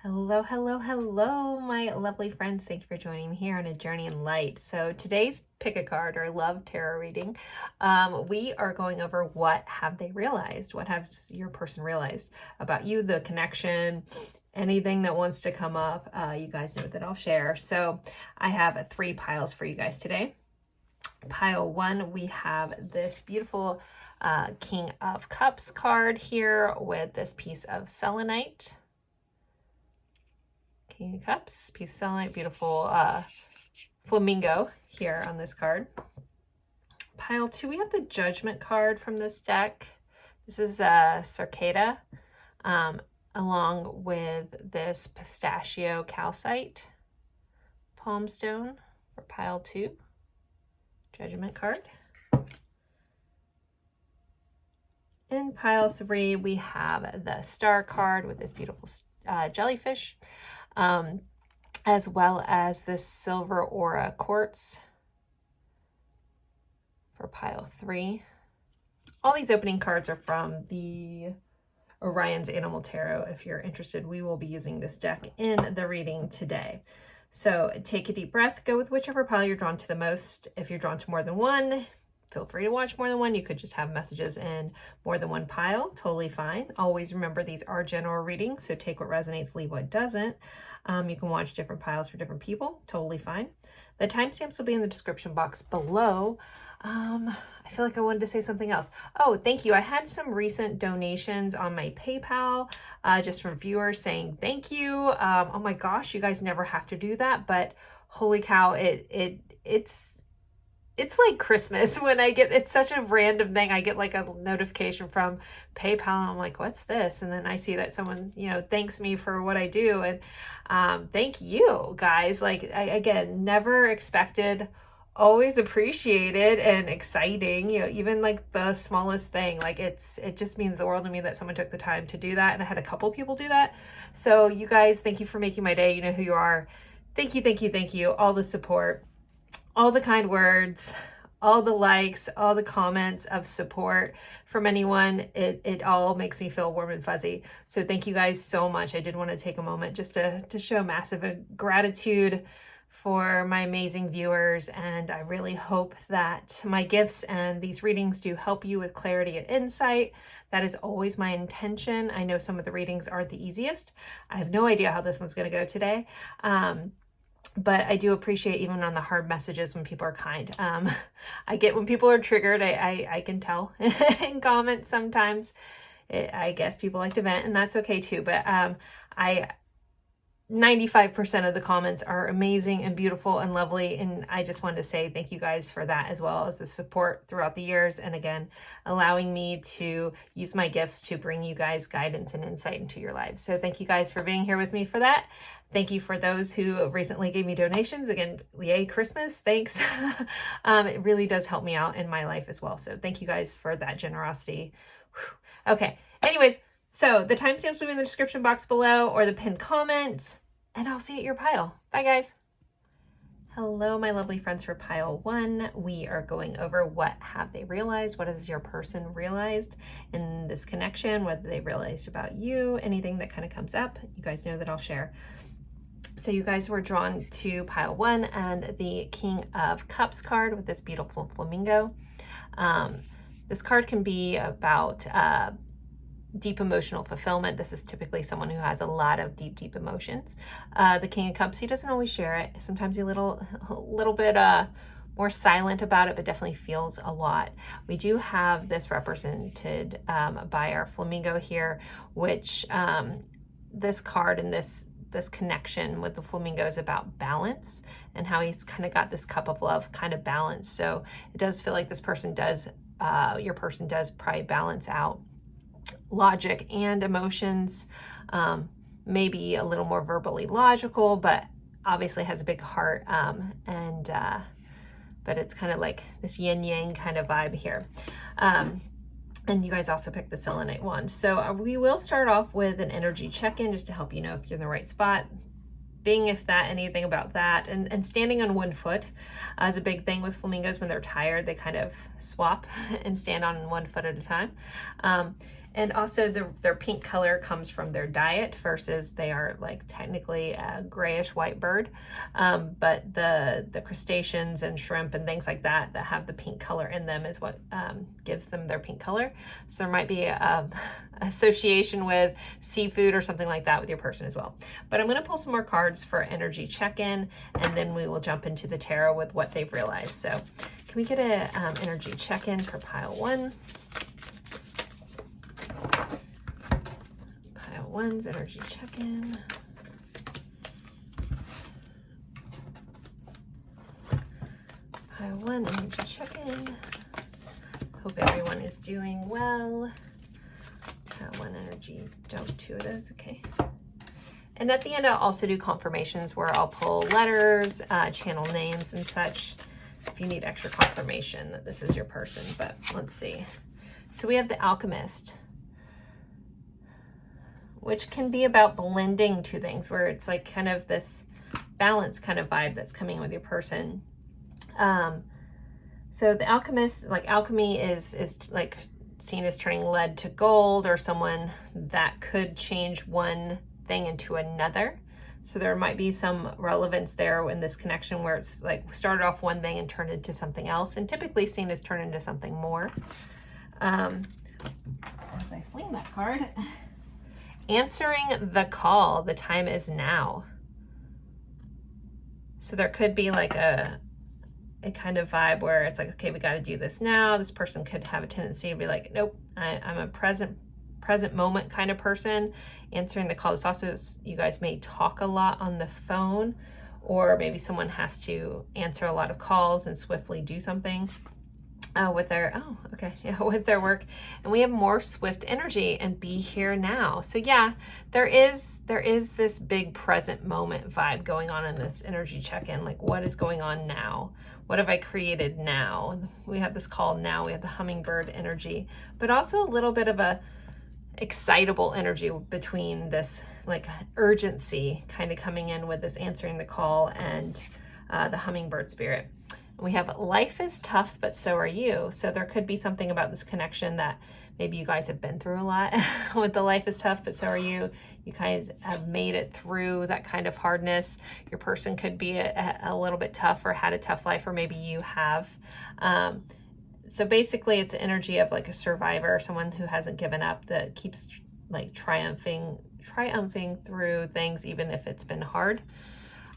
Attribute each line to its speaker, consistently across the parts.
Speaker 1: Hello, hello, hello, my lovely friends. Thank you for joining me here on A Journey in Light. So today's pick a card or love tarot reading, we are going over what have they realized? What has your person realized about you, the connection, anything that wants to come up. You guys know that I'll share. So I have 3 piles for you guys today. Pile 1, we have this beautiful King of Cups card here with this piece of selenite. King of Cups, piece of selenite, beautiful flamingo here on this card. Pile 2, we have the Judgment card from this deck. This is Circada, along with this pistachio calcite palm stone for pile 2, Judgment card. In pile 3, we have the Star card with this beautiful jellyfish, as well as this Silver Aura quartz for pile 3. All these opening cards are from the Orion's Animal Tarot. If you're interested, we will be using this deck in the reading today. So take a deep breath, go with whichever pile you're drawn to the most. If you're drawn to more than one, feel free to watch more than one. You could just have messages in more than one pile, totally fine. Always remember these are general readings, so take what resonates, leave what doesn't. You can watch different piles for different people, totally fine. The timestamps will be in the description box below. I feel like I wanted to say something else. Oh, thank you. I had some recent donations on my PayPal, just from viewers saying thank you. Oh my gosh, you guys never have to do that, but holy cow, it's like Christmas when I get, it's such a random thing. I get like a notification from PayPal and I'm like, what's this? And then I see that someone, thanks me for what I do. And thank you guys. Like, again, never expected, always appreciated and exciting, even like the smallest thing, like it just means the world to me that someone took the time to do that. And I had a couple people do that. So you guys, thank you for making my day. You know who you are. Thank you, thank you, thank you. All the support, all the kind words, all the likes, all the comments of support from anyone. It all makes me feel warm and fuzzy. So thank you guys so much. I did want to take a moment just to show massive gratitude for my amazing viewers. And I really hope that my gifts and these readings do help you with clarity and insight. That is always my intention. I know some of the readings aren't the easiest. I have no idea how this one's going to go today. But I do appreciate even on the hard messages when people are kind. I get when people are triggered, I can tell in comments sometimes. I guess people like to vent, and that's okay too. But 95% of the comments are amazing and beautiful and lovely. And I just wanted to say thank you guys for that, as well as the support throughout the years. And again, allowing me to use my gifts to bring you guys guidance and insight into your lives. So thank you guys for being here with me for that. Thank you for those who recently gave me donations. Again, yay, Christmas, thanks. It really does help me out in my life as well. So thank you guys for that generosity. Whew. Okay, anyways, so the timestamps will be in the description box below or the pinned comments, and I'll see you at your pile. Bye, guys. Hello, my lovely friends. For pile 1, we are going over what have they realized? What has your person realized in this connection? What they realized about you? Anything that kind of comes up, you guys know that I'll share. So you guys were drawn to pile 1 and the King of Cups card with this beautiful flamingo. This card can be about deep emotional fulfillment. This is typically someone who has a lot of deep emotions. The King of Cups, he doesn't always share it. Sometimes he's a little bit more silent about it, but definitely feels a lot. We do have this represented by our flamingo here, which this card and this connection with the flamingo is about balance and how he's kind of got this cup of love kind of balance. So it does feel like this person does, your person does probably balance out logic and emotions, maybe a little more verbally logical, but obviously has a big heart. But it's kind of like this yin yang kind of vibe here. And you guys also picked the selenite one. So we will start off with an energy check-in just to help you know if you're in the right spot. Being if that, anything about that. And standing on one foot is a big thing with flamingos. When they're tired, they kind of swap and stand on one foot at a time. And also their pink color comes from their diet versus they are like technically a grayish white bird. But the crustaceans and shrimp and things like that that have the pink color in them is what gives them their pink color. So there might be a association with seafood or something like that with your person as well. But I'm going to pull some more cards for energy check-in, and then we will jump into the tarot with what they've realized. So can we get a energy check-in for pile 1? Pile 1's energy check-in. Pile 1 energy check-in. Hope everyone is doing well. Pile 1 energy, dump 2 of those, okay. And at the end, I'll also do confirmations where I'll pull letters, channel names and such, if you need extra confirmation that this is your person. But let's see. So we have the Alchemist, which can be about blending two things, where it's like kind of this balance kind of vibe that's coming in with your person. So the Alchemist, like alchemy is like seen as turning lead to gold, or someone that could change one thing into another. So there might be some relevance there in this connection where it's like started off one thing and turned into something else, and typically seen as turn into something more. As I fling that card, answering the call, the time is now. So there could be like a kind of vibe where it's like, okay, we got to do this now. This person could have a tendency to be like, nope, I'm a present moment kind of person. Answering the call. This also is, you guys may talk a lot on the phone, or maybe someone has to answer a lot of calls and swiftly do something with their, with their work. And we have more swift energy and be here now. So yeah, there is this big present moment vibe going on in this energy check-in. Like, what is going on now? What have I created now? We have this call now. We have the hummingbird energy, but also a little bit of a excitable energy between this like urgency kind of coming in with this answering the call and the hummingbird spirit. We have life is tough, but so are you. So there could be something about this connection that maybe you guys have been through a lot with the life is tough, but so are you. You guys have made it through that kind of hardness. Your person could be a little bit tough or had a tough life, or maybe you have. So basically it's an energy of like a survivor, someone who hasn't given up, that keeps like triumphing through things, even if it's been hard.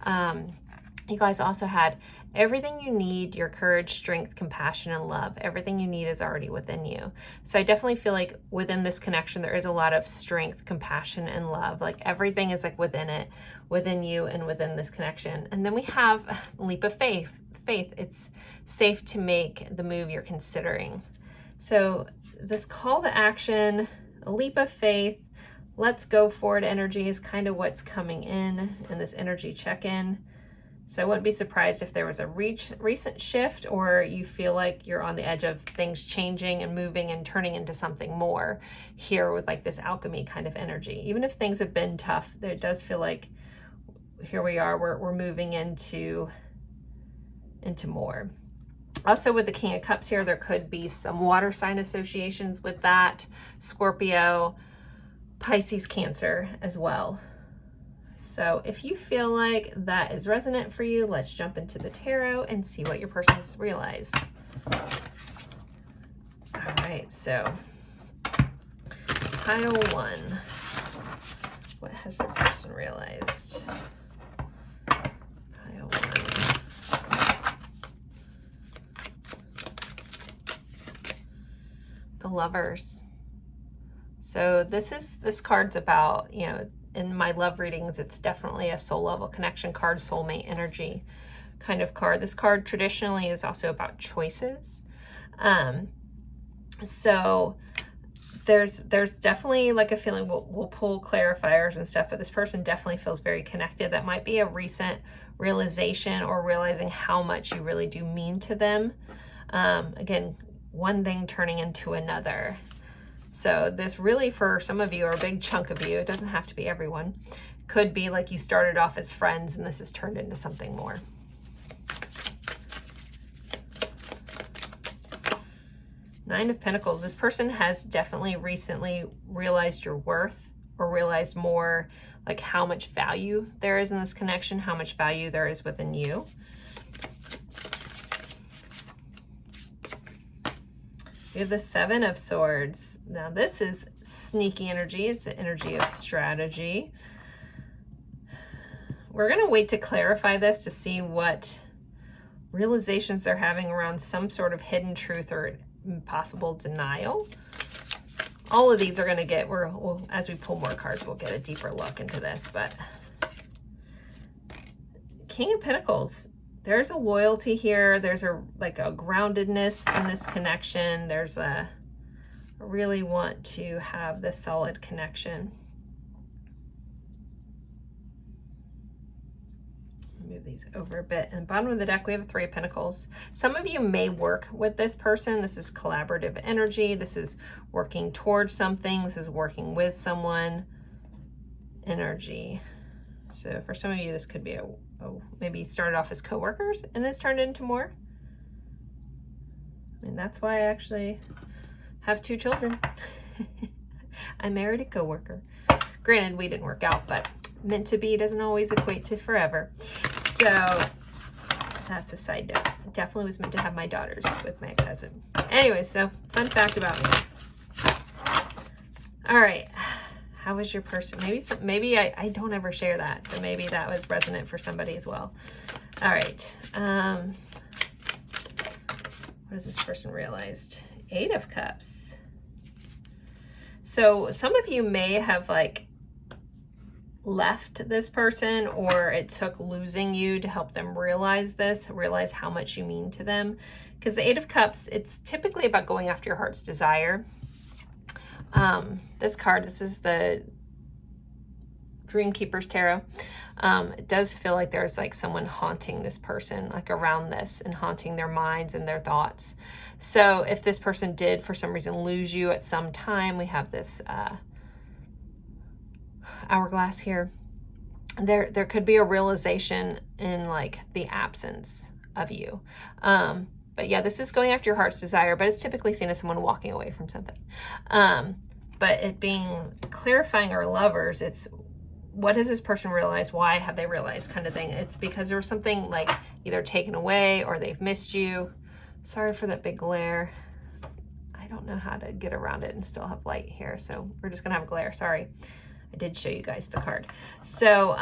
Speaker 1: You guys also had everything you need, your courage, strength, compassion, and love. Everything you need is already within you. So I definitely feel like within this connection, there is a lot of strength, compassion, and love. Like everything is like within you and within this connection. And then we have a leap of faith. It's safe to make the move you're considering. So this call to action, a leap of faith, let's go for it energy is kind of what's coming in this energy check-in. So I wouldn't be surprised if there was a recent shift, or you feel like you're on the edge of things changing and moving and turning into something more here with like this alchemy kind of energy. Even if things have been tough, it does feel like here we are, we're moving into more. Also with the King of Cups here, there could be some water sign associations with that. Scorpio, Pisces, Cancer as well. So if you feel like that is resonant for you, let's jump into the tarot and see what your person's realized. All right, so pile 1. What has the person realized? Pile 1. The Lovers. So this card's about, in my love readings, it's definitely a soul level connection card, soulmate energy kind of card. This card traditionally is also about choices. So there's definitely like a feeling, we'll pull clarifiers and stuff, but this person definitely feels very connected. That might be a recent realization, or realizing how much you really do mean to them. Again, one thing turning into another. So this really, for some of you, or a big chunk of you, it doesn't have to be everyone, could be like you started off as friends and this has turned into something more. Nine of Pentacles. This person has definitely recently realized your worth, or realized more like how much value there is in this connection, how much value there is within you. We have the Seven of Swords. Now this is sneaky energy. It's the energy of strategy. We're going to wait to clarify this to see what realizations they're having around some sort of hidden truth or possible denial. All of these are going to get, we'll, as we pull more cards, we'll get a deeper look into this. But King of Pentacles, there's a loyalty here. There's a like a groundedness in this connection. There's a, I really want to have this solid connection. Move these over a bit. And bottom of the deck, we have a Three of Pentacles. Some of you may work with this person. This is collaborative energy. This is working towards something. This is working with someone energy. So for some of you, this could be maybe started off as co-workers and it's turned into more. And that's why I actually have 2 children. I married a co-worker. Granted, we didn't work out, but meant to be doesn't always equate to forever. So that's a side note. It definitely was meant to have my daughters with my ex-husband. Anyway, so fun fact about me. All right. How was your person? Maybe I don't ever share that. So maybe that was resonant for somebody as well. All right. What has this person realized? 8 of Cups. So some of you may have like left this person, or it took losing you to help them realize this, realize how much you mean to them. Because the 8 of Cups, it's typically about going after your heart's desire. This card, this is the Dream Keeper's Tarot. It does feel like there's like someone haunting this person, like around this, and haunting their minds and their thoughts. So if this person did for some reason lose you at some time, we have this hourglass here. There could be a realization in like the absence of you. But yeah, this is going after your heart's desire, but it's typically seen as someone walking away from something. But it being clarifying our lovers, it's what has this person realized? Why have they realized, kind of thing. It's because there was something like either taken away or they've missed you. Sorry for that big glare. I don't know how to get around it and still have light here. So we're just gonna have a glare, sorry. I did show you guys the card. So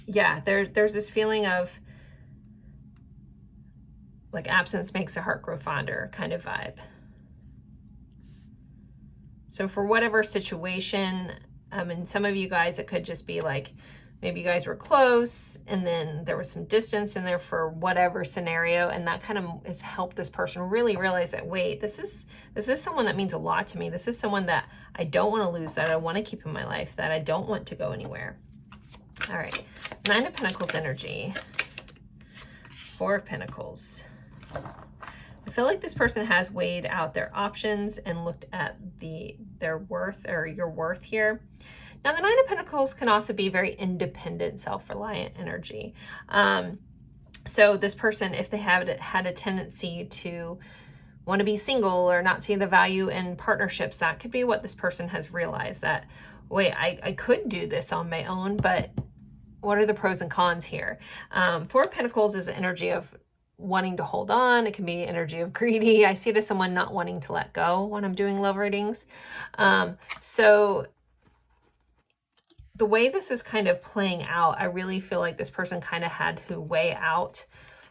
Speaker 1: yeah, there's this feeling of like absence makes the heart grow fonder kind of vibe. So for whatever situation, and some of you guys, it could just be like, maybe you guys were close and then there was some distance in there for whatever scenario. And that kind of has helped this person really realize that, wait, this is someone that means a lot to me. This is someone that I don't want to lose, that I want to keep in my life, that I don't want to go anywhere. All right, 9 of Pentacles energy, 4 of Pentacles. I feel like this person has weighed out their options and looked at their worth, or your worth here. Now, the 9 of Pentacles can also be very independent, self-reliant energy. So this person, if they had a tendency to want to be single or not see the value in partnerships, that could be what this person has realized, that, wait, I could do this on my own, but what are the pros and cons here? 4 of Pentacles is the energy of wanting to hold on. It can be energy of greedy. I see it as someone not wanting to let go when I'm doing love readings. So the way this is kind of playing out, I really feel like this person kind of had to weigh out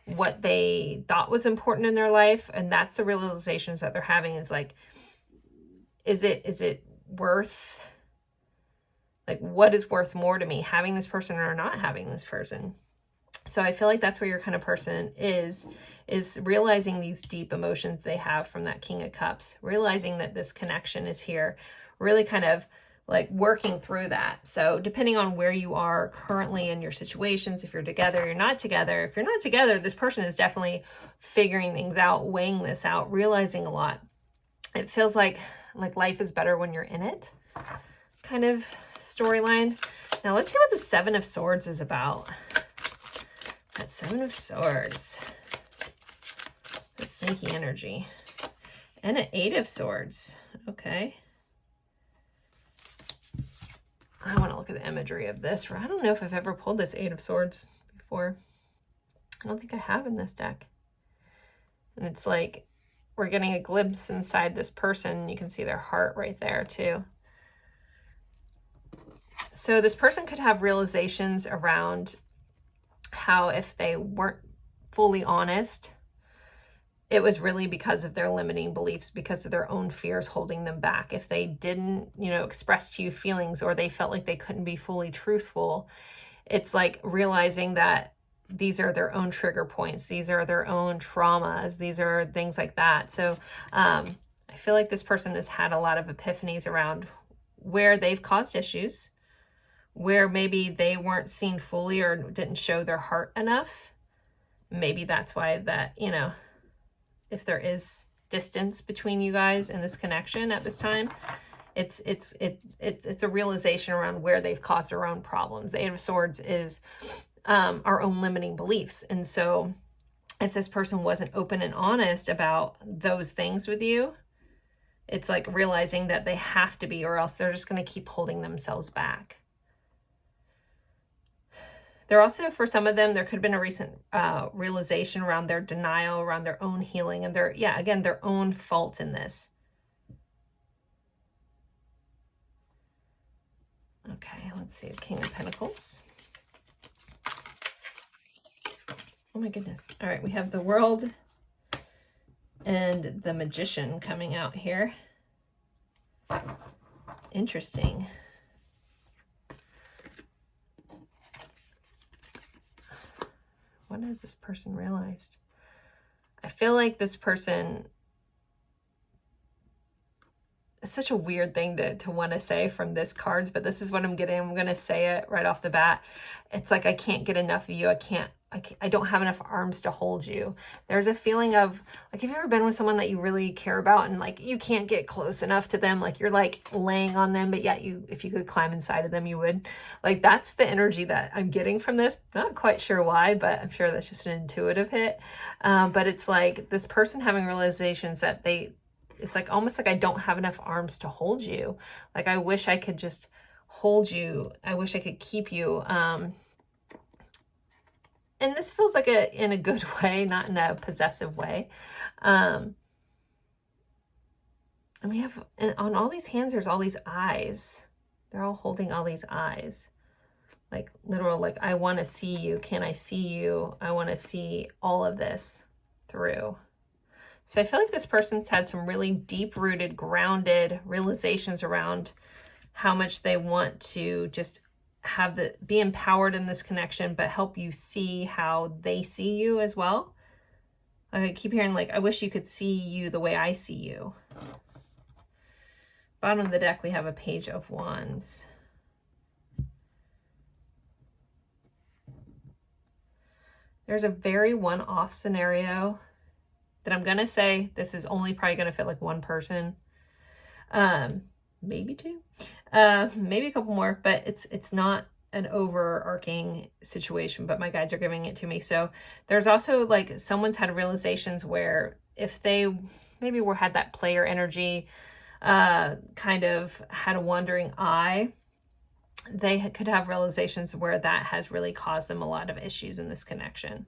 Speaker 1: what they thought was important in their life. And that's the realizations that they're having, is like, is it worth, like, what is worth more to me, having this person or not having this person? So I feel like that's where your kind of person is realizing these deep emotions they have from that King of Cups, realizing that this connection is here, really kind of like working through that. So depending on where you are currently in your situations, if you're together, you're not together. If you're not together, this person is definitely figuring things out, weighing this out, realizing a lot. It feels like life is better when you're in it, kind of storyline. Now let's see what the 7 of Swords is about. That 7 of Swords. That's sneaky energy. And an 8 of Swords. Okay. I want to look at the imagery of this. I don't know if I've ever pulled this 8 of Swords before. I don't think I have in this deck. And it's like we're getting a glimpse inside this person. You can see their heart right there too. So this person could have realizations around how if they weren't fully honest, it was really because of their limiting beliefs, because of their own fears holding them back. If they didn't, you know, express to you feelings, or they felt like they couldn't be fully truthful, it's like realizing that these are their own trigger points. These are their own traumas. These are things like that. So I feel like this person has had a lot of epiphanies around where they've caused issues, where maybe they weren't seen fully or didn't show their heart enough. Maybe that's why that, you know, if there is distance between you guys in this connection at this time, it's a realization around where they've caused their own problems. The 8 of Swords is our own limiting beliefs. And so if this person wasn't open and honest about those things with you, it's like realizing that they have to be, or else they're just going to keep holding themselves back. There also, for some of them, there could have been a recent realization around their denial, around their own healing, and their, yeah, again, their own fault in this. Okay, let's see, the King of Pentacles. Oh my goodness. All right, we have the World and the Magician coming out here. Interesting. What has this person realized? I feel like this person, it's such a weird thing to want to say from this cards, but this is what I'm getting. I'm going to say it right off the bat. It's like, I can't get enough of you. I don't have enough arms to hold you. There's a feeling of, like, have you ever been with someone that you really care about and like you can't get close enough to them? Like you're like laying on them, but yet if you could climb inside of them, you would. Like that's the energy that I'm getting from this. Not quite sure why, but I'm sure that's just an intuitive hit. But it's like this person having realizations that it's like almost like I don't have enough arms to hold you. Like I wish I could just hold you. I wish I could keep you. And this feels like in a good way, not in a possessive way. And we have, on all these hands, there's all these eyes. They're all holding all these eyes. Like literal, like, I want to see you. Can I see you? I want to see all of this through. So I feel like this person's had some really deep-rooted, grounded realizations around how much they want to just be empowered in this connection, but help you see how they see you as well. I keep hearing like, I wish you could see you the way I see you. Bottom of the deck, we have a Page of Wands. There's a very one-off scenario that I'm going to say this is only probably going to fit like one person. Maybe two, maybe a couple more, but it's not an overarching situation, but my guides are giving it to me. So there's also like someone's had realizations where if they maybe had that player energy, kind of had a wandering eye, they could have realizations where that has really caused them a lot of issues in this connection.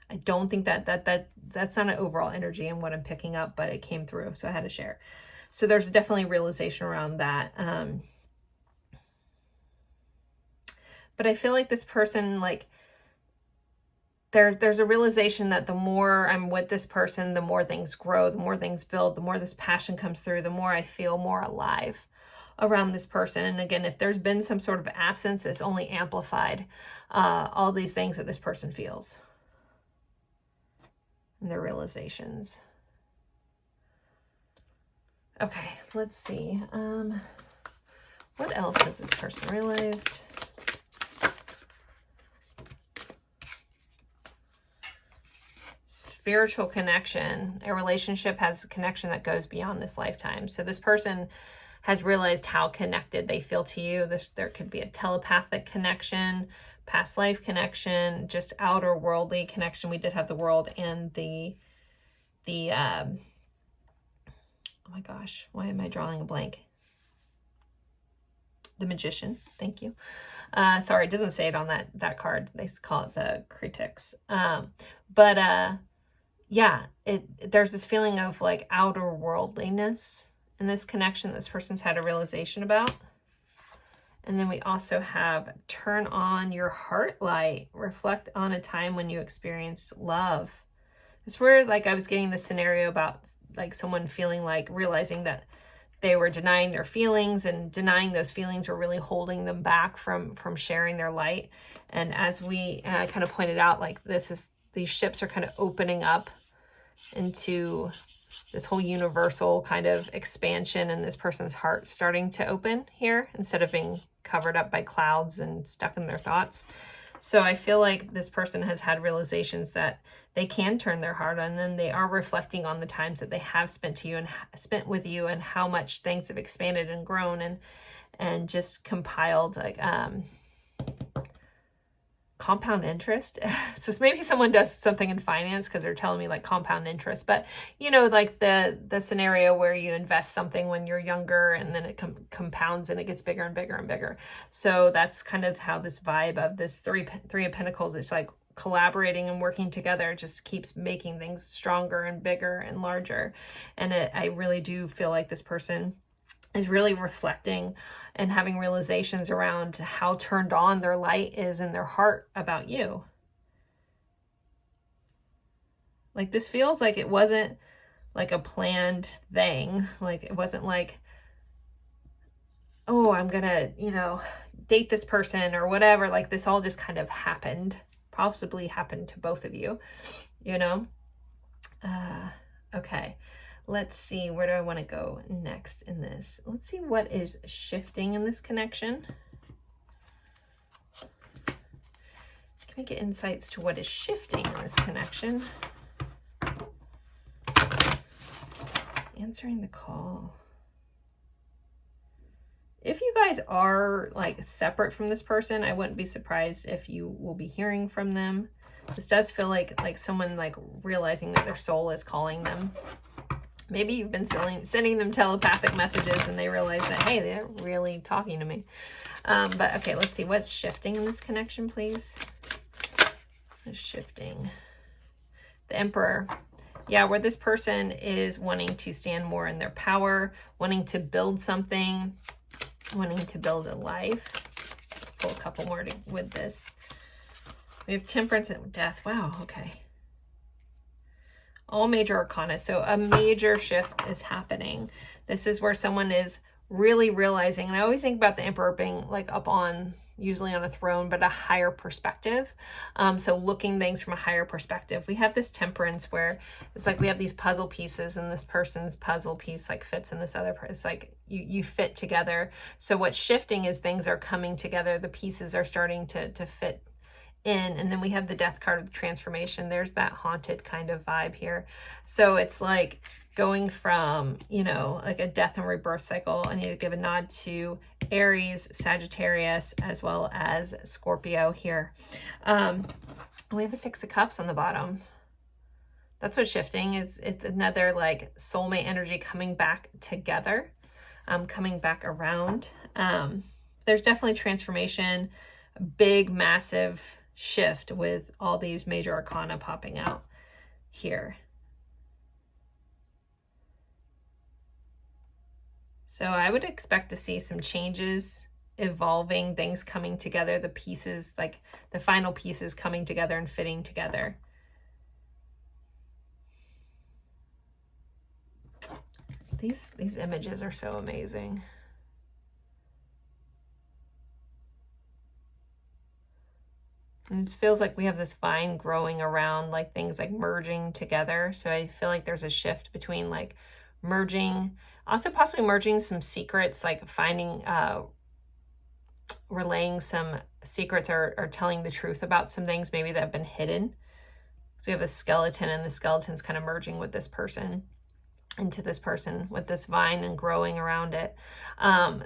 Speaker 1: I don't think that's not an overall energy in what I'm picking up, but it came through, so I had to share. So there's definitely realization around that. But I feel like this person, like, there's a realization that the more I'm with this person, the more things grow, the more things build, the more this passion comes through, the more I feel more alive around this person. And again, if there's been some sort of absence, it's only amplified all these things that this person feels and their realizations. Okay, let's see. What else has this person realized? Spiritual connection. A relationship has a connection that goes beyond this lifetime. So this person has realized how connected they feel to you. There could be a telepathic connection, past life connection, just outer worldly connection. We did have the World and the the, oh my gosh, why am I drawing a blank? The Magician, thank you. Sorry, it doesn't say it on that card. They call it the Critics. Yeah, there's this feeling of like outer worldliness in this connection this person's had a realization about. And then we also have turn on your heart light. Reflect on a time when you experienced love. It's where like I was getting the scenario about like someone feeling like realizing that they were denying their feelings, and denying those feelings were really holding them back from sharing their light. And as we kind of pointed out, like these ships are kind of opening up into this whole universal kind of expansion, and this person's heart starting to open here instead of being covered up by clouds and stuck in their thoughts. So I feel like this person has had realizations that they can turn their heart on, and they are reflecting on the times that they have spent with you and how much things have expanded and grown and just compiled like compound interest. So maybe someone does something in finance because they're telling me like compound interest, but you know, like the scenario where you invest something when you're younger and then it compounds and it gets bigger and bigger and bigger. So that's kind of how this vibe of this three of Pentacles is like collaborating and working together just keeps making things stronger and bigger and larger. And I really do feel like this person is really reflecting and having realizations around how turned on their light is in their heart about you. Like this feels like it wasn't like a planned thing. Like it wasn't like, oh, I'm gonna, you know, date this person or whatever. Like this all just kind of happened, possibly happened to both of you, you know? Okay. Let's see, where do I want to go next in this? Let's see what is shifting in this connection. Can we get insights to what is shifting in this connection? Answering the call. If you guys are like separate from this person, I wouldn't be surprised if you will be hearing from them. This does feel like someone like realizing that their soul is calling them. Maybe you've been sending them telepathic messages and they realize that, hey, they're really talking to me. But okay, let's see what's shifting in this connection, please. What's shifting? The Emperor. Yeah, where this person is wanting to stand more in their power, wanting to build something, wanting to build a life. Let's pull a couple more with this. We have Temperance and Death. Wow, okay. All major arcana. So a major shift is happening. This is where someone is really realizing, and I always think about the Emperor being like up on, usually on a throne, but a higher perspective. So looking things from a higher perspective. We have this Temperance where it's like we have these puzzle pieces and this person's puzzle piece like fits in this other person. It's like you fit together. So what's shifting is things are coming together. The pieces are starting to fit in. And then we have the Death card of the transformation. There's that haunted kind of vibe here. So it's like going from, you know, like a death and rebirth cycle. I need to give a nod to Aries, Sagittarius, as well as Scorpio here. We have a Six of Cups on the bottom. That's what's shifting. It's another like soulmate energy coming back together, coming back around. There's definitely transformation, big, massive shift with all these major arcana popping out here. So I would expect to see some changes, evolving, things coming together, the pieces, like the final pieces coming together and fitting together. These images are so amazing. And it feels like we have this vine growing around, like things like merging together. So I feel like there's a shift between like merging, also possibly merging some secrets, like finding, relaying some secrets or telling the truth about some things maybe that have been hidden. So we have a skeleton, and the skeleton's kind of merging with this person, into this person with this vine and growing around it.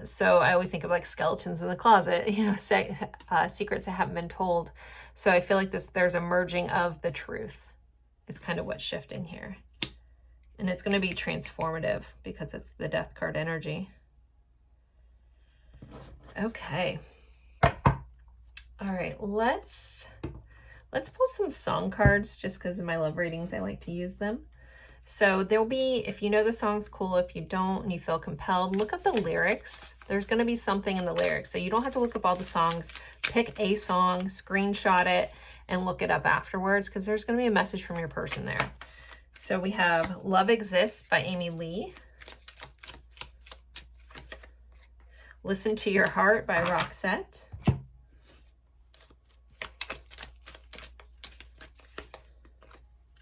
Speaker 1: So I always think of like skeletons in the closet, you know, secrets that haven't been told. So I feel like there's a merging of the truth is kind of what's shifting here. And it's going to be transformative because it's the death card energy. Okay. All right, let's pull some song cards just because in my love readings I like to use them. So there'll be, if you know the song's cool, if you don't and you feel compelled, look up the lyrics. There's going to be something in the lyrics. So you don't have to look up all the songs. Pick a song, screenshot it, and look it up afterwards because there's going to be a message from your person there. So we have Love Exists by Amy Lee. Listen to Your Heart by Roxette.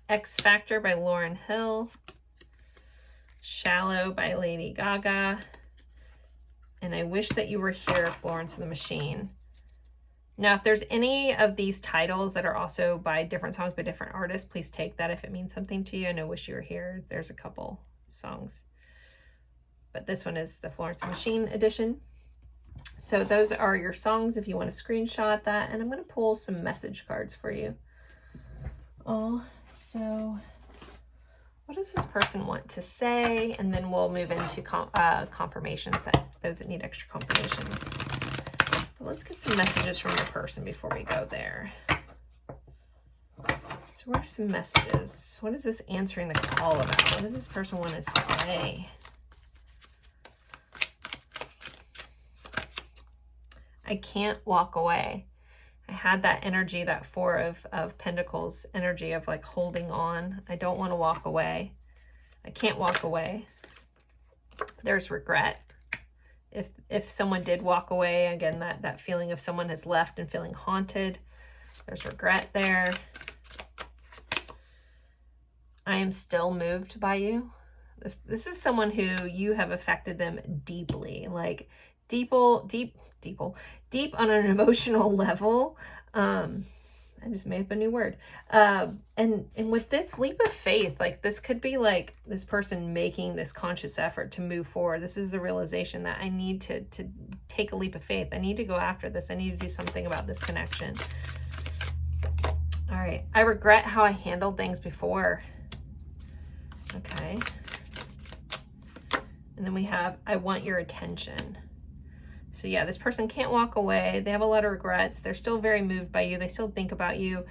Speaker 1: X Factor by Lauryn Hill. Shallow by Lady Gaga. And I Wish That You Were Here, Florence and the Machine. Now, if there's any of these titles that are also by different songs by different artists, please take that if it means something to you. I know Wish You Were Here, there's a couple songs. But this one is the Florence and the Machine edition. So those are your songs if you want to screenshot that. And I'm going to pull some message cards for you. So what does this person want to say? And then we'll move into confirmations, those that need extra confirmations. But let's get some messages from your person before we go there. So what are some messages? What is this answering the call about? What does this person want to say? I can't walk away. I had that energy, that Four of Pentacles energy of like holding on. I don't want to walk away. I can't walk away. There's regret. If someone did walk away, again, that feeling of someone has left and feeling haunted. There's regret there. I am still moved by you. This is someone who you have affected them deeply, like deep on an emotional level. I just made up a new word. And with this leap of faith, like this could be like this person making this conscious effort to move forward. This is the realization that I need to take a leap of faith. I need to go after this. I need to do something about this connection. All right. I regret how I handled things before. Okay. And then we have, I want your attention. So yeah, this person can't walk away. They have a lot of regrets. They're still very moved by you. They still think about you.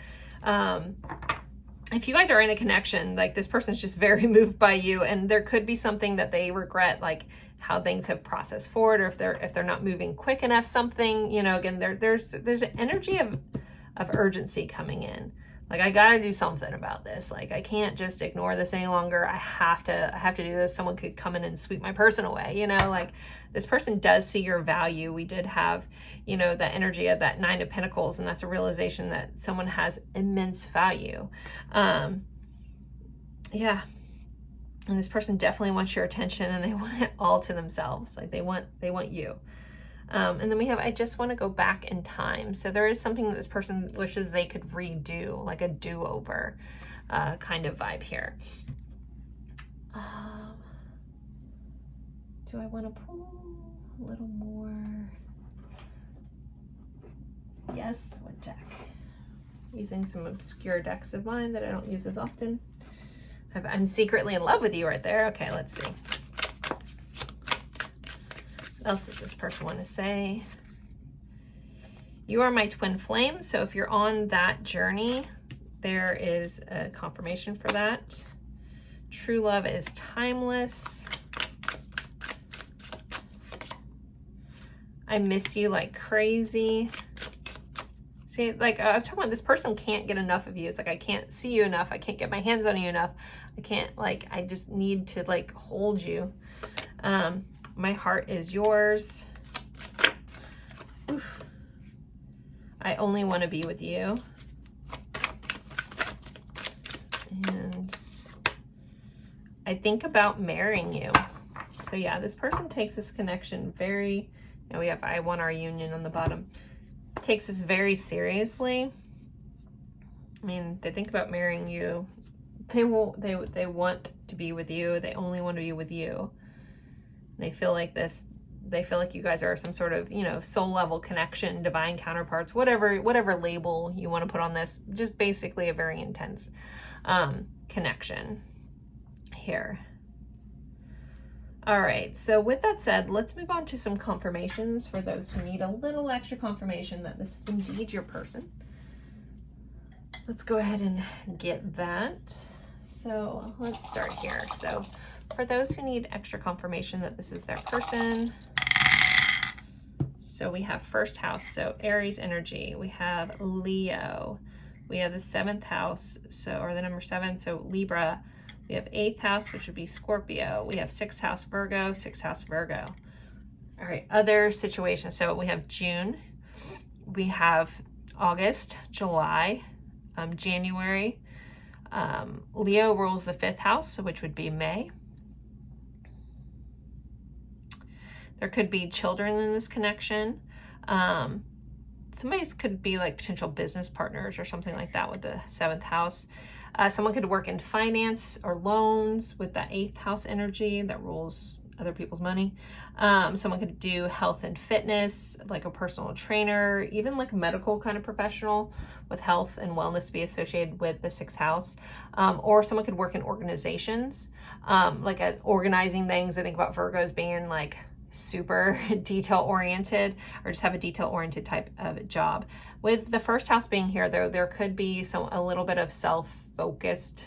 Speaker 1: If you guys are in a connection, like this person's just very moved by you, and there could be something that they regret, like how things have processed forward, or if they're not moving quick enough, something, you know, again, there's an energy of urgency coming in. Like, I got to do something about this. Like, I can't just ignore this any longer. I have to do this. Someone could come in and sweep my person away. You know, like this person does see your value. We did have, you know, that energy of that Nine of Pentacles, and that's a realization that someone has immense value. Yeah. And this person definitely wants your attention, and they want it all to themselves. Like they want you. And then we have, I just want to go back in time. So there is something that this person wishes they could redo, like a do-over kind of vibe here. Do I want to pull a little more? Yes, what deck? Using some obscure decks of mine that I don't use as often. I'm secretly in love with you right there. Okay, let's see. What else does this person want to say? You are my twin flame. So if you're on that journey, there is a confirmation for that. True love is timeless. I miss you like crazy. See, like I was talking about, this person can't get enough of you. It's like, I can't see you enough. I can't get my hands on you enough. I can't, like, I just need to like hold you. My heart is yours. Oof. I only want to be with you. And I think about marrying you. So yeah, this person takes this connection very, you know, we have I want our union on the bottom. Takes this very seriously. I mean, they think about marrying you. They want to be with you. They only want to be with you. They feel like this, they feel like you guys are some sort of, you know, soul level connection, divine counterparts, whatever label you want to put on this, just basically a very intense connection here. All right, so with that said, let's move on to some confirmations for those who need a little extra confirmation that this is indeed your person. Let's go ahead and get that. So let's start here. So for those who need extra confirmation that this is their person, so we have first house, so Aries energy, we have Leo, we have the 7th house, so, or the number 7, so Libra. We have 8th house, which would be Scorpio. We have 6th house Virgo, 6th house Virgo. All right, other situations. So we have June, we have August, July, January. Leo rules the 5th house, which would be May. There could be children in this connection. Somebody could be like potential business partners or something like that with the 7th house. Someone could work in finance or loans with the 8th house energy that rules other people's money. Someone could do health and fitness, like a personal trainer, even like a medical kind of professional with health and wellness to be associated with the 6th house. Or someone could work in organizations, like as organizing things. I think about Virgos being like super detail oriented, or just have a detail oriented type of job. With the first house being here, though, there could be a little bit of self-focused,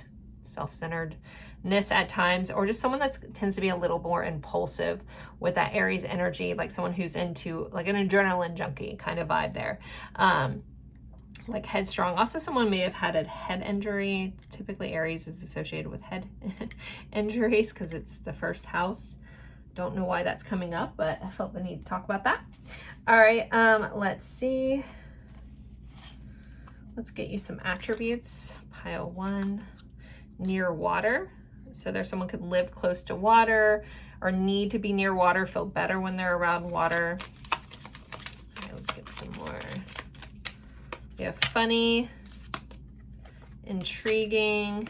Speaker 1: self-centeredness at times, or just someone that tends to be a little more impulsive with that Aries energy, like someone who's into like an adrenaline junkie kind of vibe there. Like headstrong. Also, someone may have had a head injury. Typically Aries is associated with head injuries because it's the first house. Don't know why that's coming up, but I felt the need to talk about that. All right, let's see. Let's get you some attributes. Pile 1, near water. So there's someone could live close to water or need to be near water, feel better when they're around water. All right, let's get some more. We have funny, intriguing,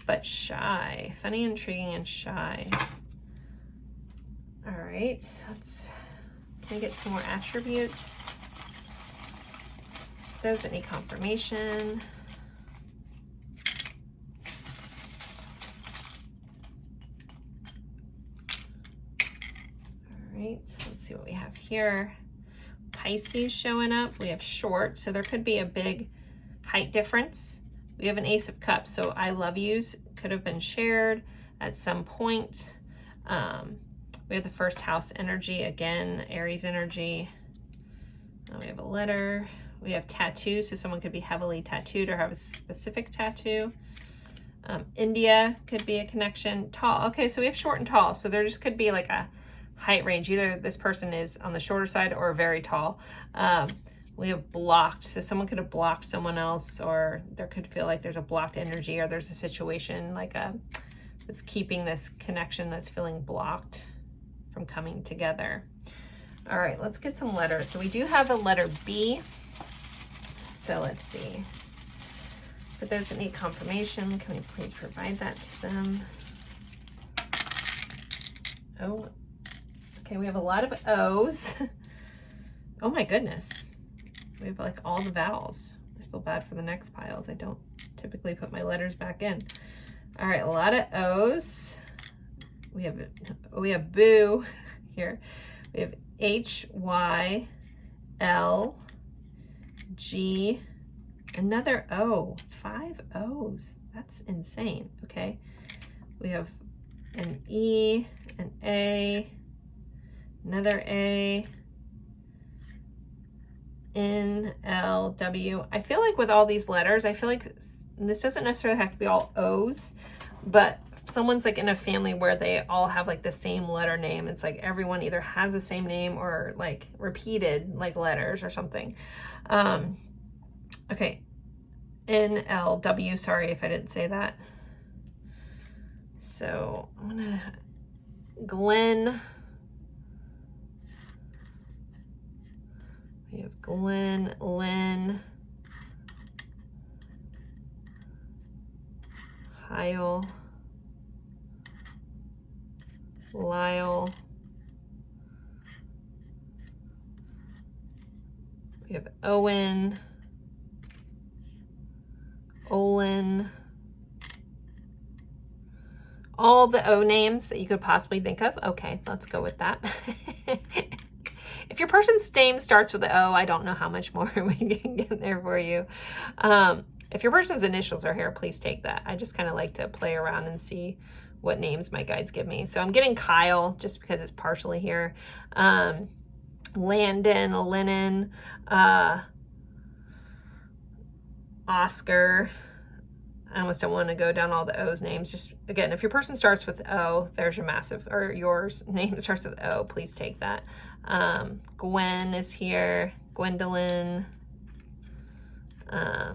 Speaker 1: but shy. Funny, intriguing, and shy. All right, can I get some more attributes? Those that need confirmation. All right, so let's see what we have here. Pisces showing up. We have short, so there could be a big height difference. We have an Ace of Cups, so I love yous could have been shared at some point. We have the first house energy, again, Aries energy. Now we have a letter. We have tattoo, so someone could be heavily tattooed or have a specific tattoo. India could be a connection. Tall, okay, so we have short and tall, so there just could be like a height range. Either this person is on the shorter side or very tall. We have blocked, so someone could have blocked someone else, or there could feel like there's a blocked energy, or there's a situation like that's keeping this connection that's feeling blocked from coming together. All right, let's get some letters. So we do have a letter B. So let's see. For those that need confirmation, can we please provide that to them? Oh, okay, we have a lot of O's. Oh my goodness. We have like all the vowels. I feel bad for the next piles. I don't typically put my letters back in. All right, a lot of O's. We have boo here. We have H, Y, L, G, another O, 5 O's. That's insane. Okay. We have an E, an A, another A, N, L, W. I feel like with all these letters, I feel like this doesn't necessarily have to be all O's, but someone's like in a family where they all have like the same letter name. It's like everyone either has the same name or like repeated like letters or something. Okay. N, L, W. Sorry if I didn't say that. So I'm gonna Glenn. We have Glenn, Lynn, Kyle, Lyle. We have Owen, Olin, All the O names that you could possibly think of. Okay, let's go with that. If your person's name starts with the O, I don't know how much more we can get there for you. If your person's initials are here, please take that. I just kind of like to play around and see what names my guides give me. So I'm getting Kyle just because it's partially here. Landon, Lennon, Oscar. I almost don't want to go down all the O's names. Just again, if your person starts with O, there's your massive, or yours name starts with O, please take that. Gwen is here, Gwendolyn. I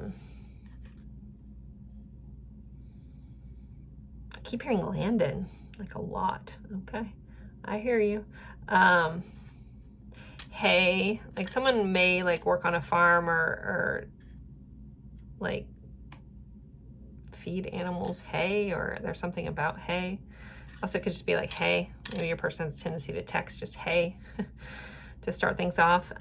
Speaker 1: keep hearing Landon, like a lot. Okay, I hear you. Hay, like someone may like work on a farm or like feed animals hay, or there's something about hay. Also, it could just be like hey. Maybe your person's tendency to text just hey to start things off.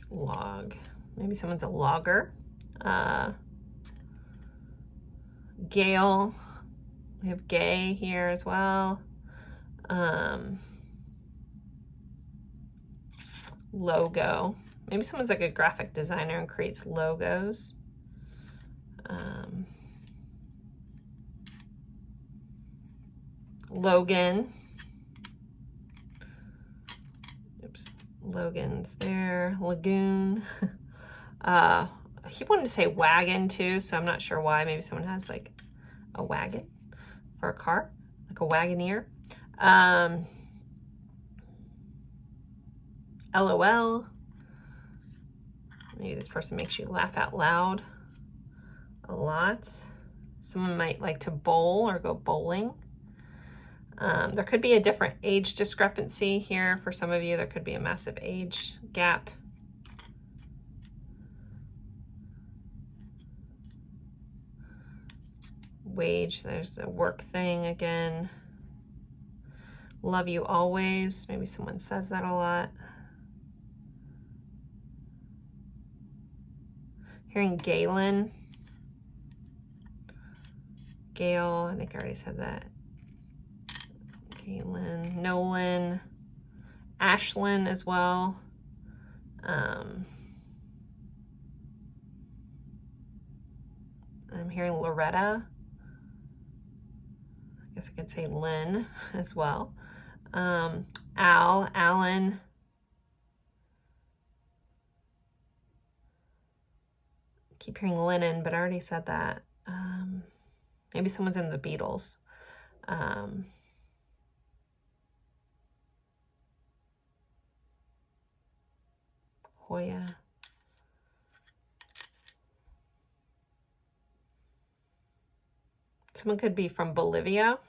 Speaker 1: Log. Maybe someone's a logger. Gail. We have Gay here as well. Logo. Maybe someone's like a graphic designer and creates logos. Logan. Oops. Logan's there. Lagoon. I keep wanting to say wagon too, so I'm not sure why. Maybe someone has like a wagon for a car, like a Wagoneer. LOL. Maybe this person makes you laugh out loud a lot. Someone might like to bowl or go bowling. There could be a different age discrepancy here for some of you. There could be a massive age gap. Wage, there's a work thing again. Love you always. Maybe someone says that a lot. Hearing Galen. Gail, I think I already said that. Galen, Nolan, Ashlyn as well. I'm hearing Loretta. I guess I could say Lynn as well. Alan. Keep hearing Lennon, but I already said that. Maybe someone's in the Beatles. Hoya. Someone could be from Bolivia.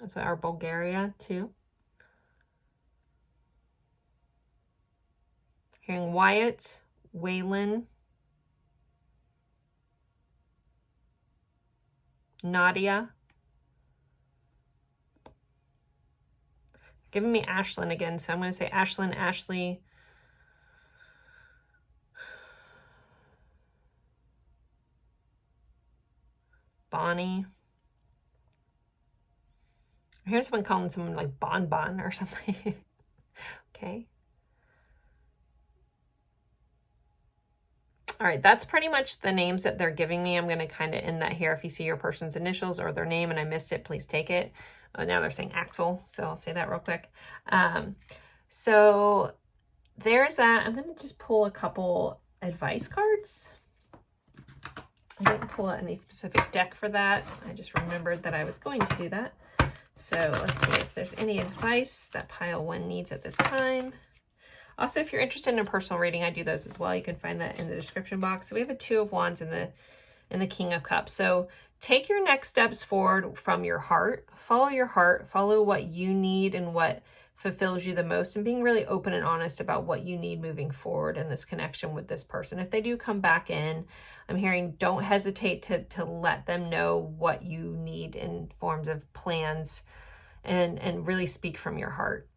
Speaker 1: That's our Bulgaria too. Hearing Wyatt, Waylon, Nadia. Giving me Ashlyn again, so I'm going to say Ashlyn, Ashley. Bonnie. I'm hearing someone calling someone like Bonbon or something. Okay. All right, that's pretty much the names that they're giving me. I'm going to kind of end that here. If you see your person's initials or their name and I missed it, please take it. Now they're saying Axel, so I'll say that real quick. So there's that. I'm going to just pull a couple advice cards. I didn't pull out any specific deck for that. I just remembered that I was going to do that. So let's see if there's any advice that pile one needs at this time. Also, if you're interested in a personal reading, I do those as well. You can find that in the description box. So we have a Two of Wands and the King of Cups. So take your next steps forward from your heart. Follow your heart. Follow what you need and what fulfills you the most, and being really open and honest about what you need moving forward in this connection with this person. If they do come back in, I'm hearing don't hesitate to let them know what you need in forms of plans, and really speak from your heart.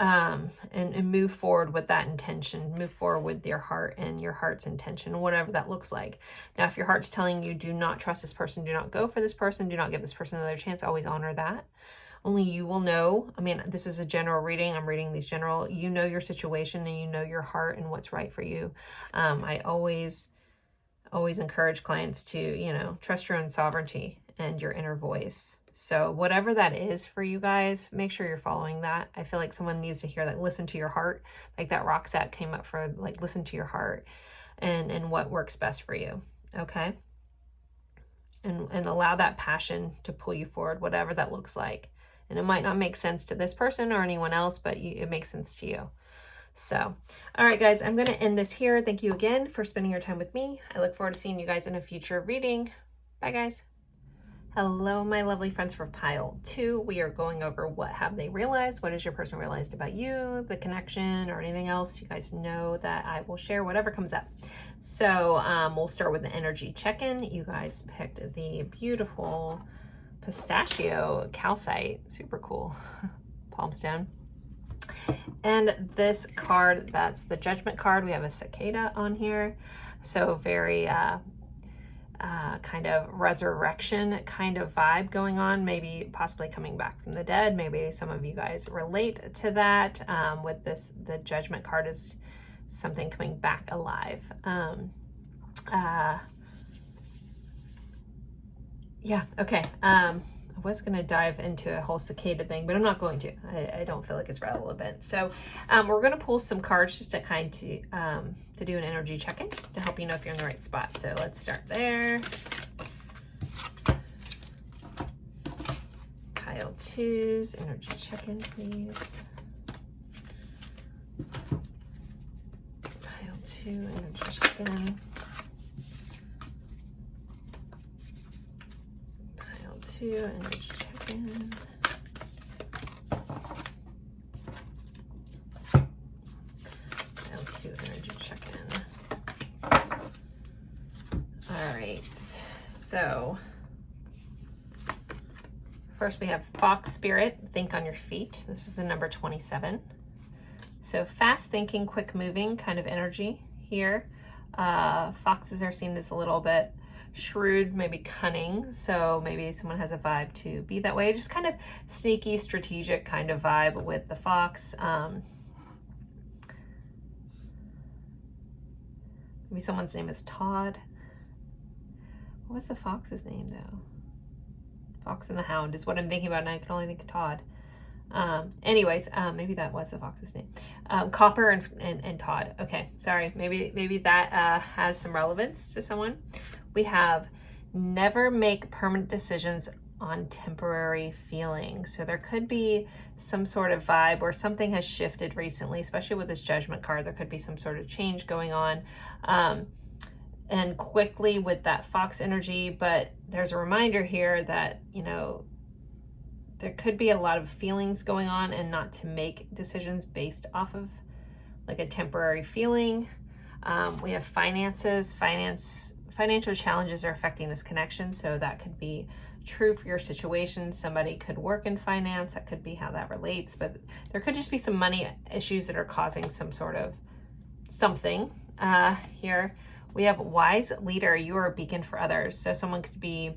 Speaker 1: and move forward with that intention, move forward with your heart and your heart's intention, whatever that looks like. Now, if your heart's telling you, do not trust this person, do not go for this person, do not give this person another chance, always honor that. Only you will know. I mean, this is a general reading. I'm reading these general, you know your situation and you know your heart and what's right for you. I always encourage clients to, you know, trust your own sovereignty and your inner voice. So whatever that is for you guys, make sure you're following that. I feel like someone needs to hear that. Listen to your heart. Like that Roxette came up for, like, listen to your heart and what works best for you. Okay. And allow that passion to pull you forward, whatever that looks like. And it might not make sense to this person or anyone else, but it makes sense to you. So, all right, guys, I'm going to end this here. Thank you again for spending your time with me. I look forward to seeing you guys in a future reading. Bye, guys. Hello, my lovely friends. For pile 2, we are going over what have they realized? What has your person realized about you, the connection, or anything else? You guys know that I will share whatever comes up. So we'll start with the energy check-in. You guys picked the beautiful pistachio calcite. Super cool. Palm stone. And this card, that's the judgment card. We have a cicada on here. So very kind of resurrection kind of vibe going on, maybe possibly coming back from the dead. Maybe some of you guys relate to that. With this, the judgment card is something coming back alive. Yeah, okay. I was going to dive into a whole cicada thing, but I'm not going to. I don't feel like it's relevant. So we're going to pull some cards just to kind to do an energy check-in to help you know if you're in the right spot. So let's start there. Pile 2's energy check-in, please. Pile 2 energy check-in. 2 energy check-in. Pile 2 energy check-in. All right, so first we have Fox Spirit, think on your feet. This is the number 27. So fast thinking, quick moving kind of energy here. Foxes are seen as a little bit shrewd, maybe cunning, so maybe someone has a vibe to be that way. Just kind of sneaky, strategic kind of vibe with the fox. Maybe someone's name is Todd. What was the fox's name though? Fox and the Hound is what I'm thinking about, and I can only think of Todd. Anyways, maybe that was the fox's name. Copper and Todd. Okay, sorry. Maybe that has some relevance to someone. We have never make permanent decisions on temporary feelings. So there could be some sort of vibe where something has shifted recently, especially with this judgment card. There could be some sort of change going on. And quickly with that fox energy, but there's a reminder here that, you know, there could be a lot of feelings going on and not to make decisions based off of like a temporary feeling. We have finances. Financial challenges are affecting this connection. So that could be true for your situation. Somebody could work in finance. That could be how that relates, but there could just be some money issues that are causing some sort of something here. We have wise leader. You are a beacon for others. So someone could be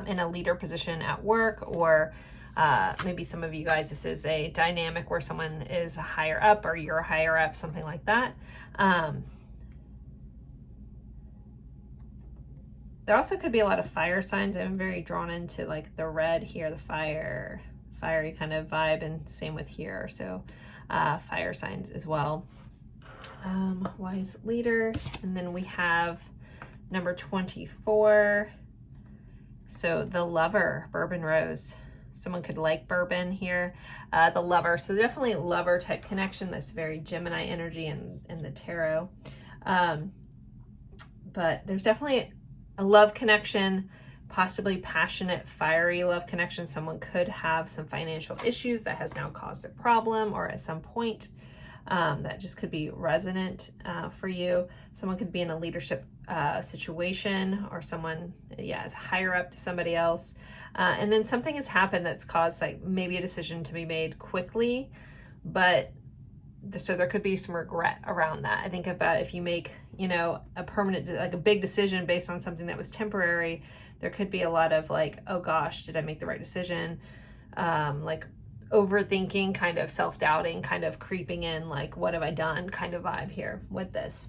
Speaker 1: in a leader position at work, or maybe some of you guys, this is a dynamic where someone is higher up or you're higher up, something like that. There also could be a lot of fire signs. I'm very drawn into like the red here, the fiery kind of vibe, and same with here. So fire signs as well. Wise leader. And then we have number 24. So the lover, bourbon rose. Someone could like bourbon here. The lover, so definitely lover type connection. That's very Gemini energy in the tarot. But there's definitely a love connection, possibly passionate, fiery love connection. Someone could have some financial issues that has now caused a problem, or at some point that just could be resonant for you. Someone could be in a leadership situation, or someone, is higher up to somebody else. And then something has happened that's caused like maybe a decision to be made quickly, but so there could be some regret around that. I think about if you make, you know, a permanent, like a big decision based on something that was temporary, there could be a lot of like, oh gosh, did I make the right decision? Like overthinking, kind of self-doubting, kind of creeping in, like, what have I done kind of vibe here with this.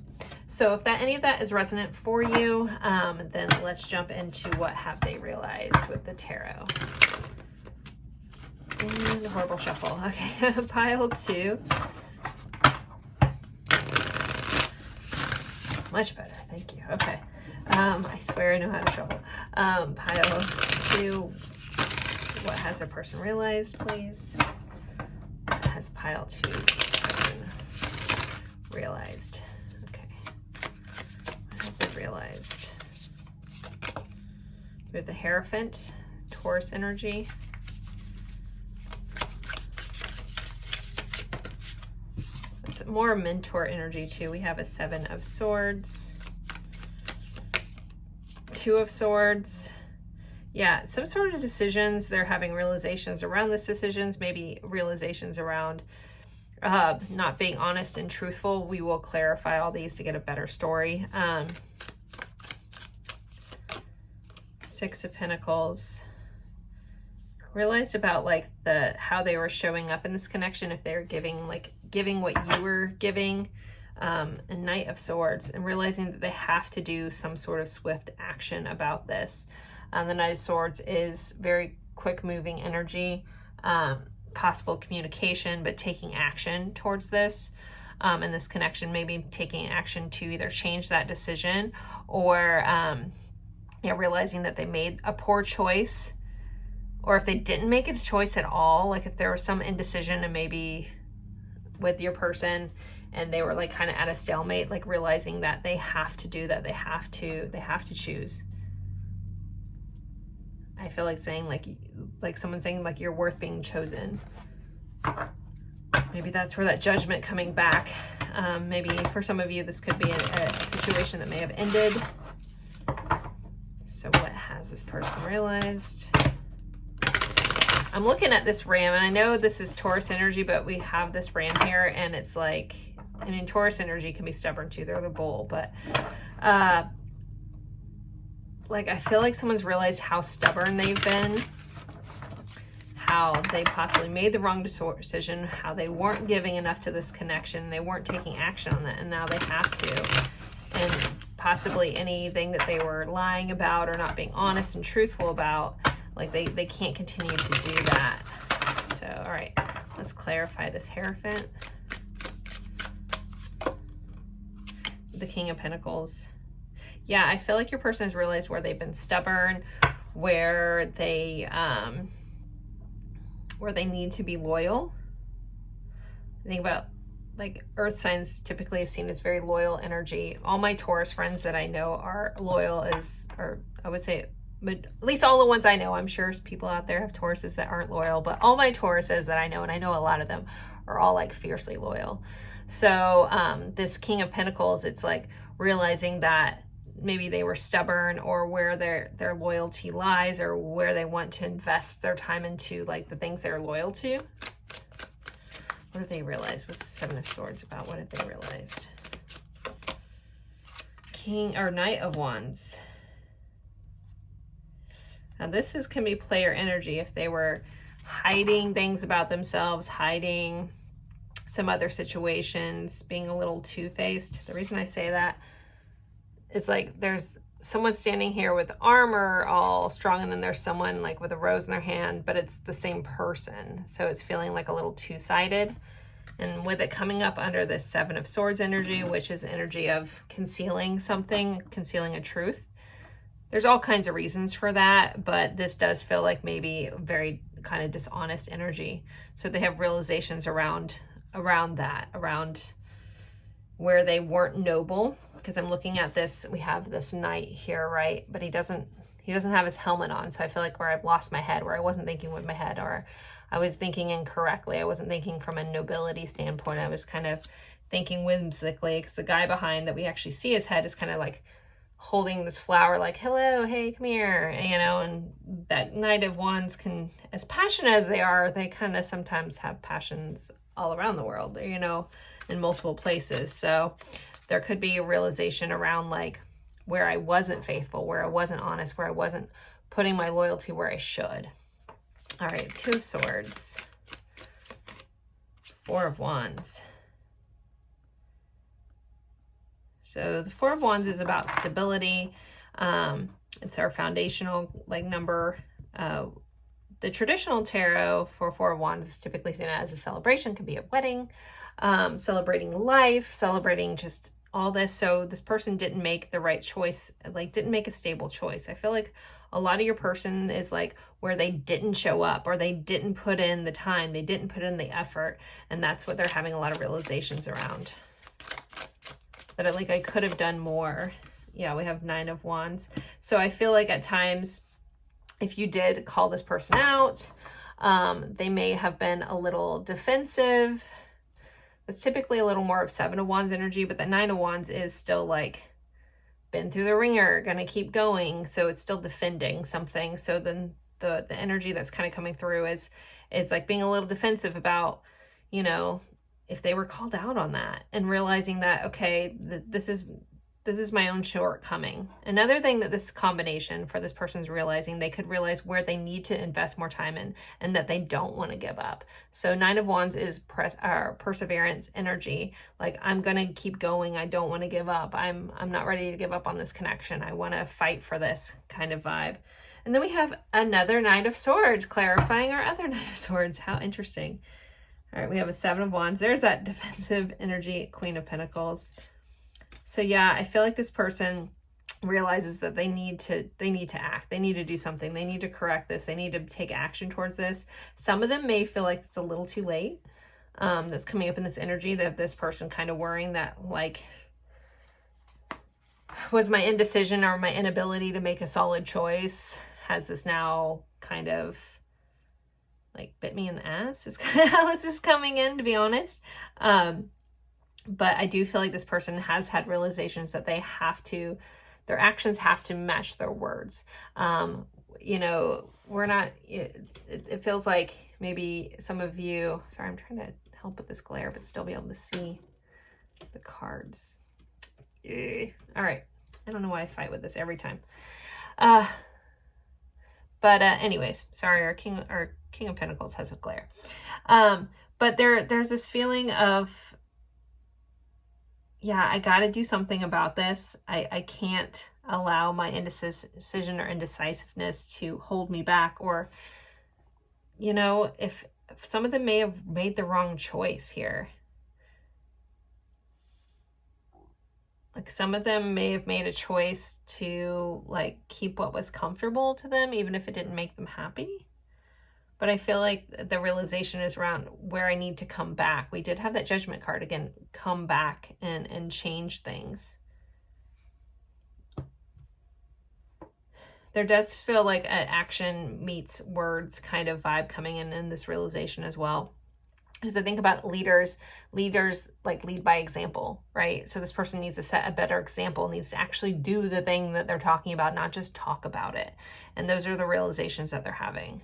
Speaker 1: So if any of that is resonant for you, then let's jump into what have they realized with the tarot. And horrible shuffle. Okay, pile 2. Much better, thank you. Okay, I swear I know how to shuffle. Pile 2, what has a person realized, please? What has pile 2 realized? Okay, what have they realized? We have the Hierophant, Taurus energy. It's more mentor energy too. We have a 7 of Swords, 2 of Swords. Yeah, some sort of decisions. They're having realizations around these decisions, maybe realizations around not being honest and truthful. We will clarify all these to get a better story. 6 of Pentacles. Realized about like how they were showing up in this connection, if they were giving what you were giving. A Knight of Swords, and realizing that they have to do some sort of swift action about this. The Knight of Swords is very quick moving energy, possible communication, but taking action towards this. In this connection, maybe taking action to either change that decision or realizing that they made a poor choice, or if they didn't make a choice at all, like if there was some indecision and maybe with your person and they were like kind of at a stalemate, like realizing that they have to do that, they have to choose. I feel like saying like someone saying like you're worth being chosen. Maybe that's where that judgment coming back. Maybe for some of you this could be a situation that may have ended. So what has this person realized? I'm looking at this ram, and I know this is Taurus energy, but we have this ram here, and it's like, I mean, Taurus energy can be stubborn too. They're the bull, but like I feel like someone's realized how stubborn they've been, how they possibly made the wrong decision, how they weren't giving enough to this connection, they weren't taking action on that, and now they have to. And possibly anything that they were lying about or not being honest and truthful about, like they can't continue to do that. So, all right, let's clarify this Hierophant. The King of Pentacles. Yeah, I feel like your person has realized where they've been stubborn, where they need to be loyal. Think about like earth signs typically is seen as very loyal energy. All my Taurus friends that I know are loyal or I would say, but at least all the ones I know, I'm sure people out there have Tauruses that aren't loyal, but all my Tauruses that I know, and I know a lot of them, are all like fiercely loyal. So this King of Pentacles, it's like realizing that maybe they were stubborn, or where their loyalty lies, or where they want to invest their time into like the things they're loyal to. What have they realized? What's the 7 of Swords about? What have they realized? Knight of Wands. Now this can be player energy. If they were hiding things about themselves, hiding some other situations, being a little two-faced. The reason I say that is like there's someone standing here with armor all strong, and then there's someone like with a rose in their hand, but it's the same person. So it's feeling like a little two-sided. And with it coming up under this 7 of Swords energy, which is energy of concealing something, concealing a truth. There's all kinds of reasons for that, but this does feel like maybe very kind of dishonest energy. So they have realizations around that, around where they weren't noble. Because I'm looking at this, we have this knight here, right? But he doesn't have his helmet on. So I feel like where I've lost my head, where I wasn't thinking with my head, or I was thinking incorrectly. I wasn't thinking from a nobility standpoint. I was kind of thinking whimsically, because the guy behind that we actually see his head is kind of like holding this flower like, hello, hey, come here, you know. And that Knight of Wands can, as passionate as they are, they kind of sometimes have passions all around the world, you know, in multiple places. So there could be a realization around like where I wasn't faithful, where I wasn't honest, where I wasn't putting my loyalty where I should. All right, Two of Swords, Four of Wands. So the Four of Wands is about stability. It's our foundational like number. The traditional tarot for Four of Wands is typically seen as a celebration. Could be a wedding, celebrating life, celebrating just all this. So this person didn't make the right choice, like didn't make a stable choice. I feel like a lot of your person is like where they didn't show up, or they didn't put in the time, they didn't put in the effort, and that's what they're having a lot of realizations around. That I could have done more. Yeah, we have Nine of Wands. So I feel like at times, if you did call this person out, they may have been a little defensive. It's typically a little more of Seven of Wands energy, but the Nine of Wands is still like been through the ringer, gonna keep going. So it's still defending something. So then the energy that's kind of coming through is like being a little defensive about, you know, if they were called out on that, and realizing that, okay, this is my own shortcoming. Another thing that this combination for this person's realizing, they could realize where they need to invest more time in, and that they don't want to give up. So Nine of Wands is perseverance energy. Like, I'm going to keep going. I don't want to give up. I'm not ready to give up on this connection. I want to fight for this kind of vibe. And then we have another Nine of Swords, clarifying our other Nine of Swords. How interesting. All right, we have a Seven of Wands. There's that defensive energy, Queen of Pentacles. So yeah, I feel like this person realizes that they need to act. They need to do something. They need to correct this. They need to take action towards this. Some of them may feel like it's a little too late. That's coming up in this energy, that this person kind of worrying that, like, was my indecision or my inability to make a solid choice, has this now kind of like bit me in the ass, is kind of how this is coming in, to be honest. But I do feel like this person has had realizations that they have to, their actions have to match their words. You know, we're not, it feels like maybe some of you, sorry, I'm trying to help with this glare, but still be able to see the cards. All right. I don't know why I fight with this every time. But anyways, sorry, our King of Pentacles has a glare. But there's this feeling of, yeah, I got to do something about this. I can't allow my indecision or indecisiveness to hold me back. Or, you know, if some of them may have made the wrong choice here. Like, some of them may have made a choice to like keep what was comfortable to them, even if it didn't make them happy. But I feel like the realization is around where I need to come back. We did have that Judgment card again, come back and change things. There does feel like an action meets words kind of vibe coming in this realization as well. Because I think about leaders like lead by example, right? So this person needs to set a better example, needs to actually do the thing that they're talking about, not just talk about it. And those are the realizations that they're having.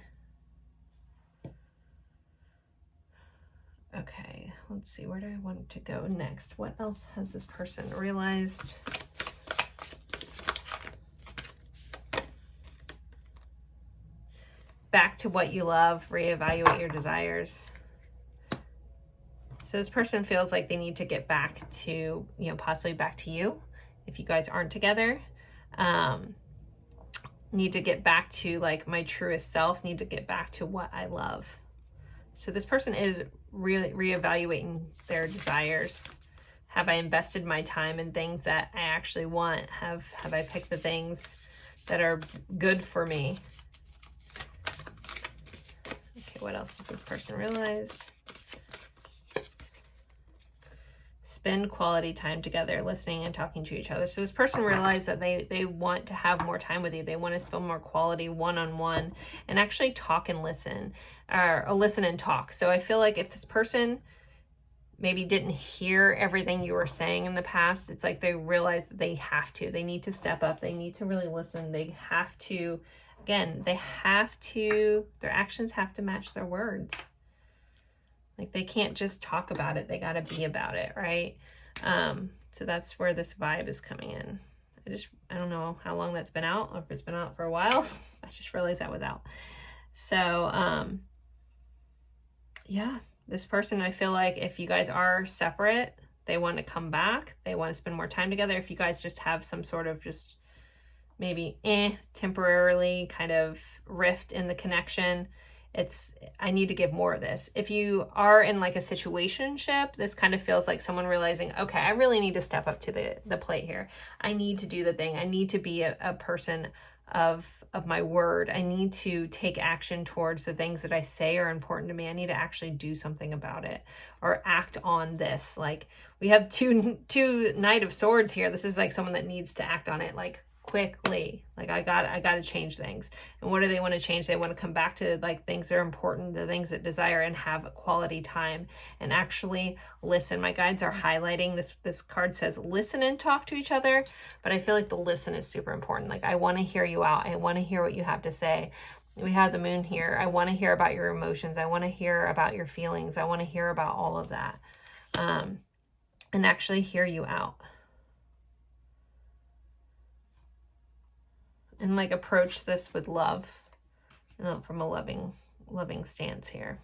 Speaker 1: Okay, let's see, where do I want to go next? What else has this person realized? Back to what you love, reevaluate your desires. So this person feels like they need to get back to, you know, possibly back to you if you guys aren't together. Need to get back to like my truest self, need to get back to what I love. So this person is really reevaluating their desires. Have I invested my time in things that I actually want? Have I picked the things that are good for me? Okay, what else has this person realized? Spend quality time together, listening and talking to each other. So this person realized that they want to have more time with you. They want to spend more quality one-on-one and actually talk and listen, or listen and talk. So I feel like if this person maybe didn't hear everything you were saying in the past, it's like they realize that they have to. They need to step up. They need to really listen. They have to, again, their actions have to match their words. Like they can't just talk about it, they got to be about it, right? So that's where this vibe is coming in. I don't know how long that's been out, or if it's been out for a while. I just realized that was out. So, yeah, this person, I feel like if you guys are separate, they want to come back. They want to spend more time together. If you guys just have some sort of just maybe temporarily kind of rift in the connection, I need to give more of this. If you are in like a situationship, this kind of feels like someone realizing, okay, I really need to step up to the plate here. I need to do the thing. I need to be a person of my word. I need to take action towards the things that I say are important to me. I need to actually do something about it or act on this. Like we have two Knight of Swords here. This is like someone that needs to act on it like quickly. Like I got to change things. And what do they want to change? They want to come back to like things that are important, the things that desire, and have quality time and actually listen. My guides are highlighting this card says listen and talk to each other, but I feel like the listen is super important. Like I want to hear you out. I want to hear what you have to say. We have the moon here. I want to hear about your emotions. I want to hear about your feelings. I want to hear about all of that. And actually hear you out. And like approach this with love, from a loving stance here.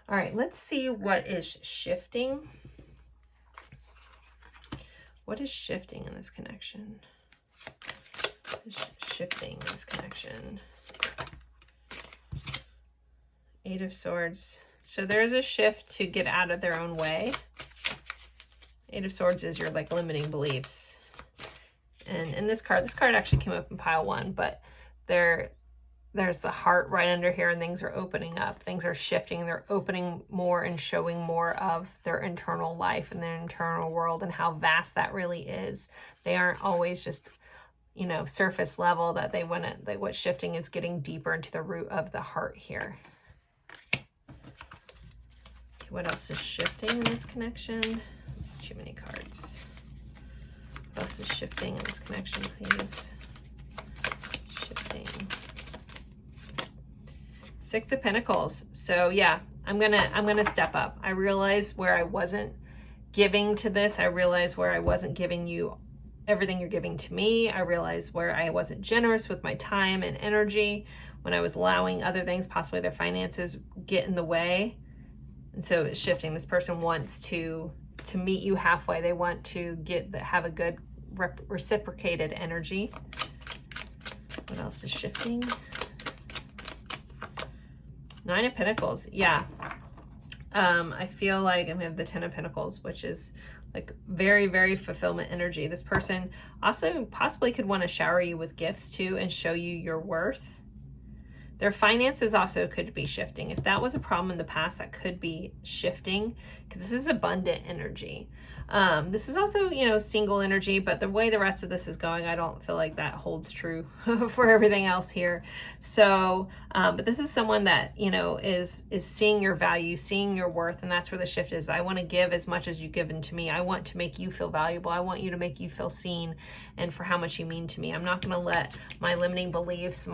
Speaker 1: All right, let's see what is shifting. What is shifting in this connection? Shifting in this connection. Eight of Swords. So there's a shift to get out of their own way. Eight of Swords is your like limiting beliefs. And in this card actually came up in pile 1, but there's the heart right under here, and things are opening up. Things are shifting. They're opening more and showing more of their internal life and their internal world and how vast that really is. They aren't always just, surface level, that what shifting is getting deeper into the root of the heart here. What else is shifting in this connection? It's too many cards. What else is shifting in this connection, please? Shifting. Six of Pentacles. So yeah, I'm gonna step up. I realize where I wasn't giving to this. I realize where I wasn't giving you everything you're giving to me. I realize where I wasn't generous with my time and energy, when I was allowing other things, possibly their finances, get in the way. And so it's shifting. This person wants to meet you halfway. They want to have a good reciprocated energy. What else is shifting? Nine of Pentacles. Yeah. I feel like I have the Ten of Pentacles, which is like very, very fulfillment energy. This person also possibly could want to shower you with gifts too and show you your worth. Their finances also could be shifting. If that was a problem in the past, that could be shifting, because this is abundant energy. This is also, single energy, but the way the rest of this is going, I don't feel like that holds true for everything else here. So, but this is someone that, is seeing your value, seeing your worth, and that's where the shift is. I want to give as much as you've given to me. I want to make you feel valuable. I want you to make you feel seen and for how much you mean to me. I'm not going to let my limiting beliefs,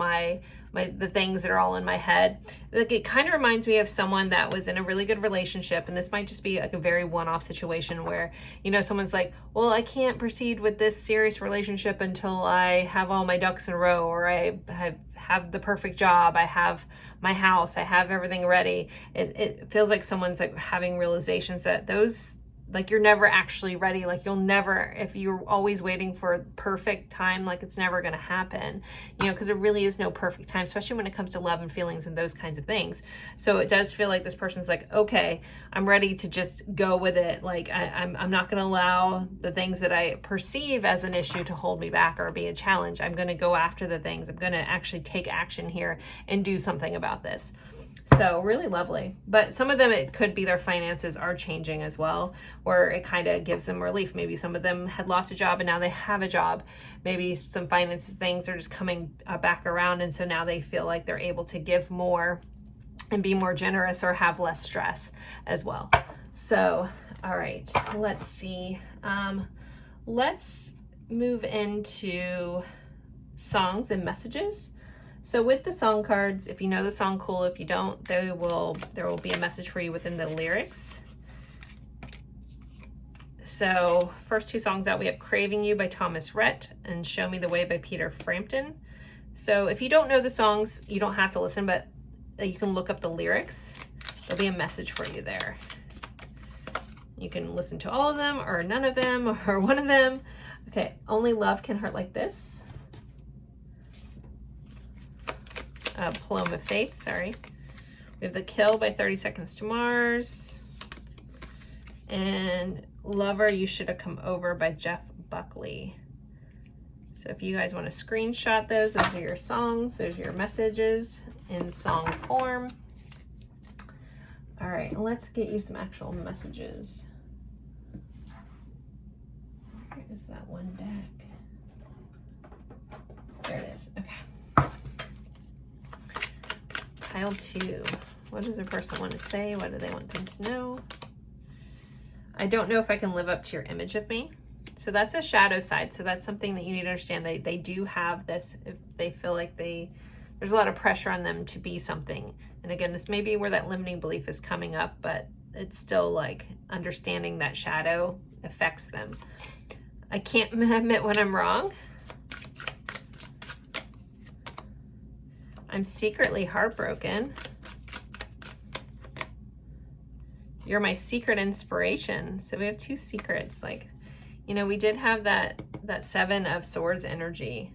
Speaker 1: the things that are all in my head. Like, it kind of reminds me of someone that was in a really good relationship, and this might just be like a very one-off situation where, someone's like, well, I can't proceed with this serious relationship until I have all my ducks in a row, or I have the perfect job, I have my house, I have everything ready. It feels like someone's like having realizations that those, like, you're never actually ready. Like, you'll never, if you're always waiting for perfect time, like, it's never going to happen, because there really is no perfect time, especially when it comes to love and feelings and those kinds of things. So it does feel like this person's like, okay, I'm ready to just go with it. Like, I'm not going to allow the things that I perceive as an issue to hold me back or be a challenge. I'm going to go after the things. I'm going to actually take action here and do something about this. So really lovely. But some of them, it could be their finances are changing as well, where it kind of gives them relief. Maybe some of them had lost a job and now they have a job. Maybe some finances things are just coming back around, and so now they feel like they're able to give more and be more generous or have less stress as well. So, all right, let's see. Let's move into songs and messages. So with the song cards, if you know the song, cool. If you don't, there will be a message for you within the lyrics. So first 2 songs out, we have Craving You by Thomas Rhett and Show Me the Way by Peter Frampton. So if you don't know the songs, you don't have to listen, but you can look up the lyrics. There'll be a message for you there. You can listen to all of them or none of them or one of them. Okay, Only Love Can Hurt Like This. Paloma Faith, sorry. We have The Kill by 30 Seconds to Mars. And Lover, You Should Have Come Over by Jeff Buckley. So if you guys want to screenshot those are your songs. Those are your messages in song form. All right, let's get you some actual messages. Where is that one deck? There it is, okay. Pile 2. What does the person want to say? What do they want them to know? I don't know if I can live up to your image of me. So that's a shadow side. So that's something that you need to understand. They do have this if they feel like there's a lot of pressure on them to be something. And again, this may be where that limiting belief is coming up, but it's still like understanding that shadow affects them. I can't admit when I'm wrong. I'm secretly heartbroken. You're my secret inspiration. So we have 2 secrets. Like, you know, we did have that 7 of Swords energy.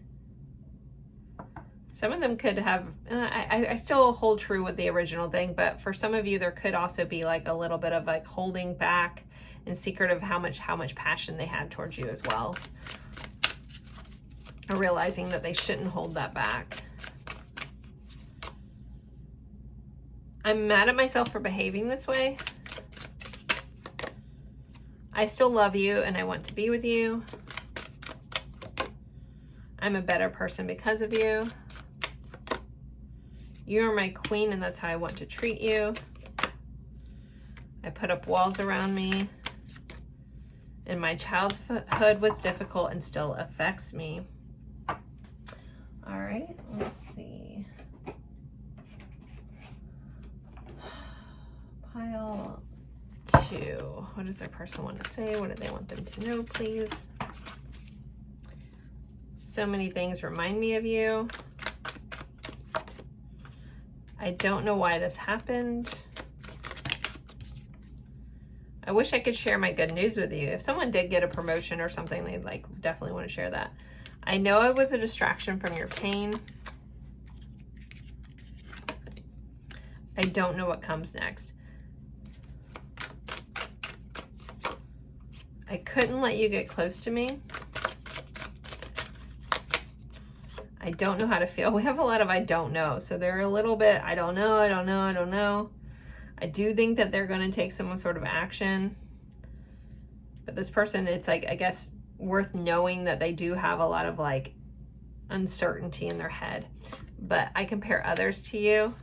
Speaker 1: Some of them could have, I still hold true with the original thing, but for some of you, there could also be like a little bit of like holding back and secret of how much passion they had towards you as well. Or realizing that they shouldn't hold that back. I'm mad at myself for behaving this way. I still love you and I want to be with you. I'm a better person because of you. You're my queen and that's how I want to treat you. I put up walls around me. And my childhood was difficult and still affects me. All right, let's see. Pile 2. What does their person want to say? What do they want them to know, please? So many things remind me of you. I don't know why this happened. I wish I could share my good news with you. If someone did get a promotion or something, they'd like definitely want to share that. I know it was a distraction from your pain. I don't know what comes next. I couldn't let you get close to me. I don't know how to feel. We have a lot of I don't know. So they're a little bit, I don't know, I don't know, I don't know. I do think that they're going to take some sort of action. But this person, it's like, I guess, worth knowing that they do have a lot of like uncertainty in their head. But I compare others to you.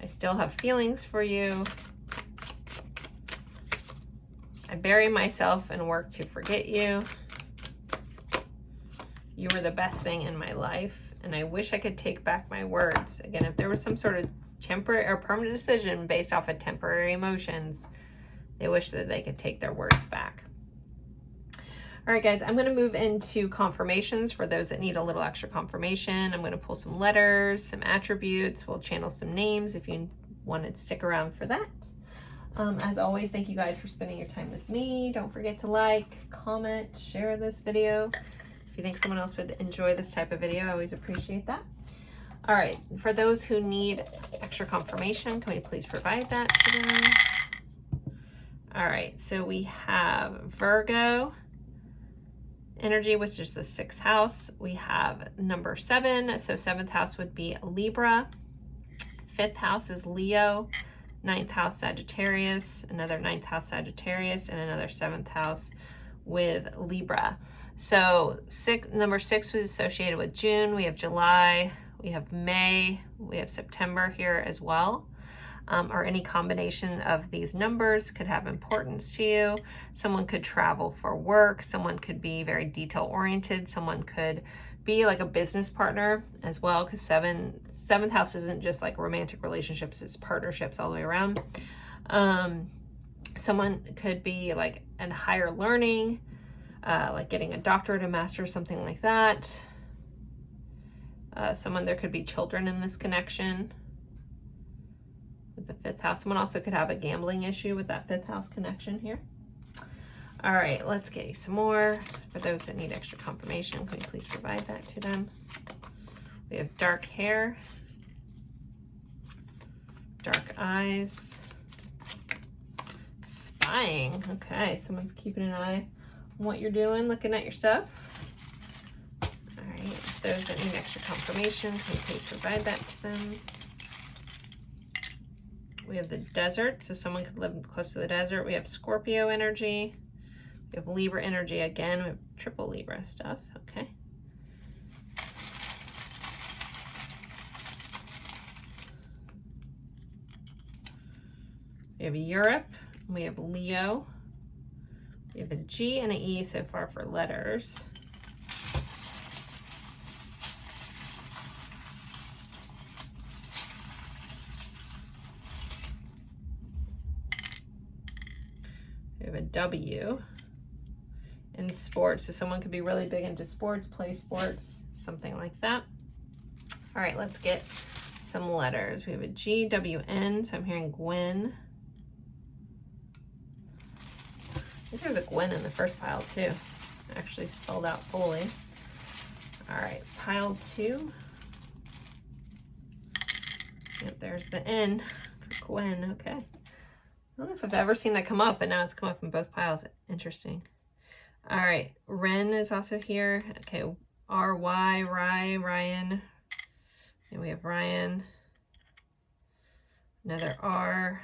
Speaker 1: I still have feelings for you. I bury myself and work to forget you. You were the best thing in my life, and I wish I could take back my words. Again, if there was some sort of temporary or permanent decision based off of temporary emotions, they wish that they could take their words back. All right, guys, I'm going to move into confirmations for those that need a little extra confirmation. I'm going to pull some letters, some attributes. We'll channel some names if you want to stick around for that. As always, thank you guys for spending your time with me. Don't forget to like, comment, share this video. If you think someone else would enjoy this type of video, I always appreciate that. All right, for those who need extra confirmation, can we please provide that to them? All right, so we have Virgo energy, which is the 6th house. We have number 7, so 7th house would be Libra. 5th house is Leo. 9th house Sagittarius, another 9th house Sagittarius, and another 7th house with Libra. So number 6 was associated with June. We have July, we have May, we have September here as well. or any combination of these numbers could have importance to you. Someone could travel for work. Someone could be very detail oriented. Someone could be like a business partner as well, because seventh house isn't just like romantic relationships, it's partnerships all the way around. Someone could be like in higher learning, like getting a doctorate, a master's, something like that. There could be children in this connection with the fifth house. Someone also could have a gambling issue with that fifth house connection here. All right, let's get you some more. For those that need extra confirmation, can you please provide that to them? We have dark hair, dark eyes, spying. Okay, someone's keeping an eye on what you're doing, looking at your stuff. All right, those that need extra confirmation, can you please provide that to them? We have the desert, so someone could live close to the desert. We have Scorpio energy. We have Libra energy again. We have triple Libra stuff, okay. We have Europe. We have Leo. We have a G and an E so far for letters. We have a W in sports. So someone could be really big into sports, play sports, something like that. All right, let's get some letters. We have a G, W, N. So I'm hearing Gwen. I think there's a Gwen in the first pile too, actually spelled out fully. All right, pile 2. Yep, there's the N for Gwen, okay. I don't know if I've ever seen that come up, but now it's come up in both piles. Interesting. All right, Ren is also here. Okay, R-Y, Ryan. And we have Ryan. Another R,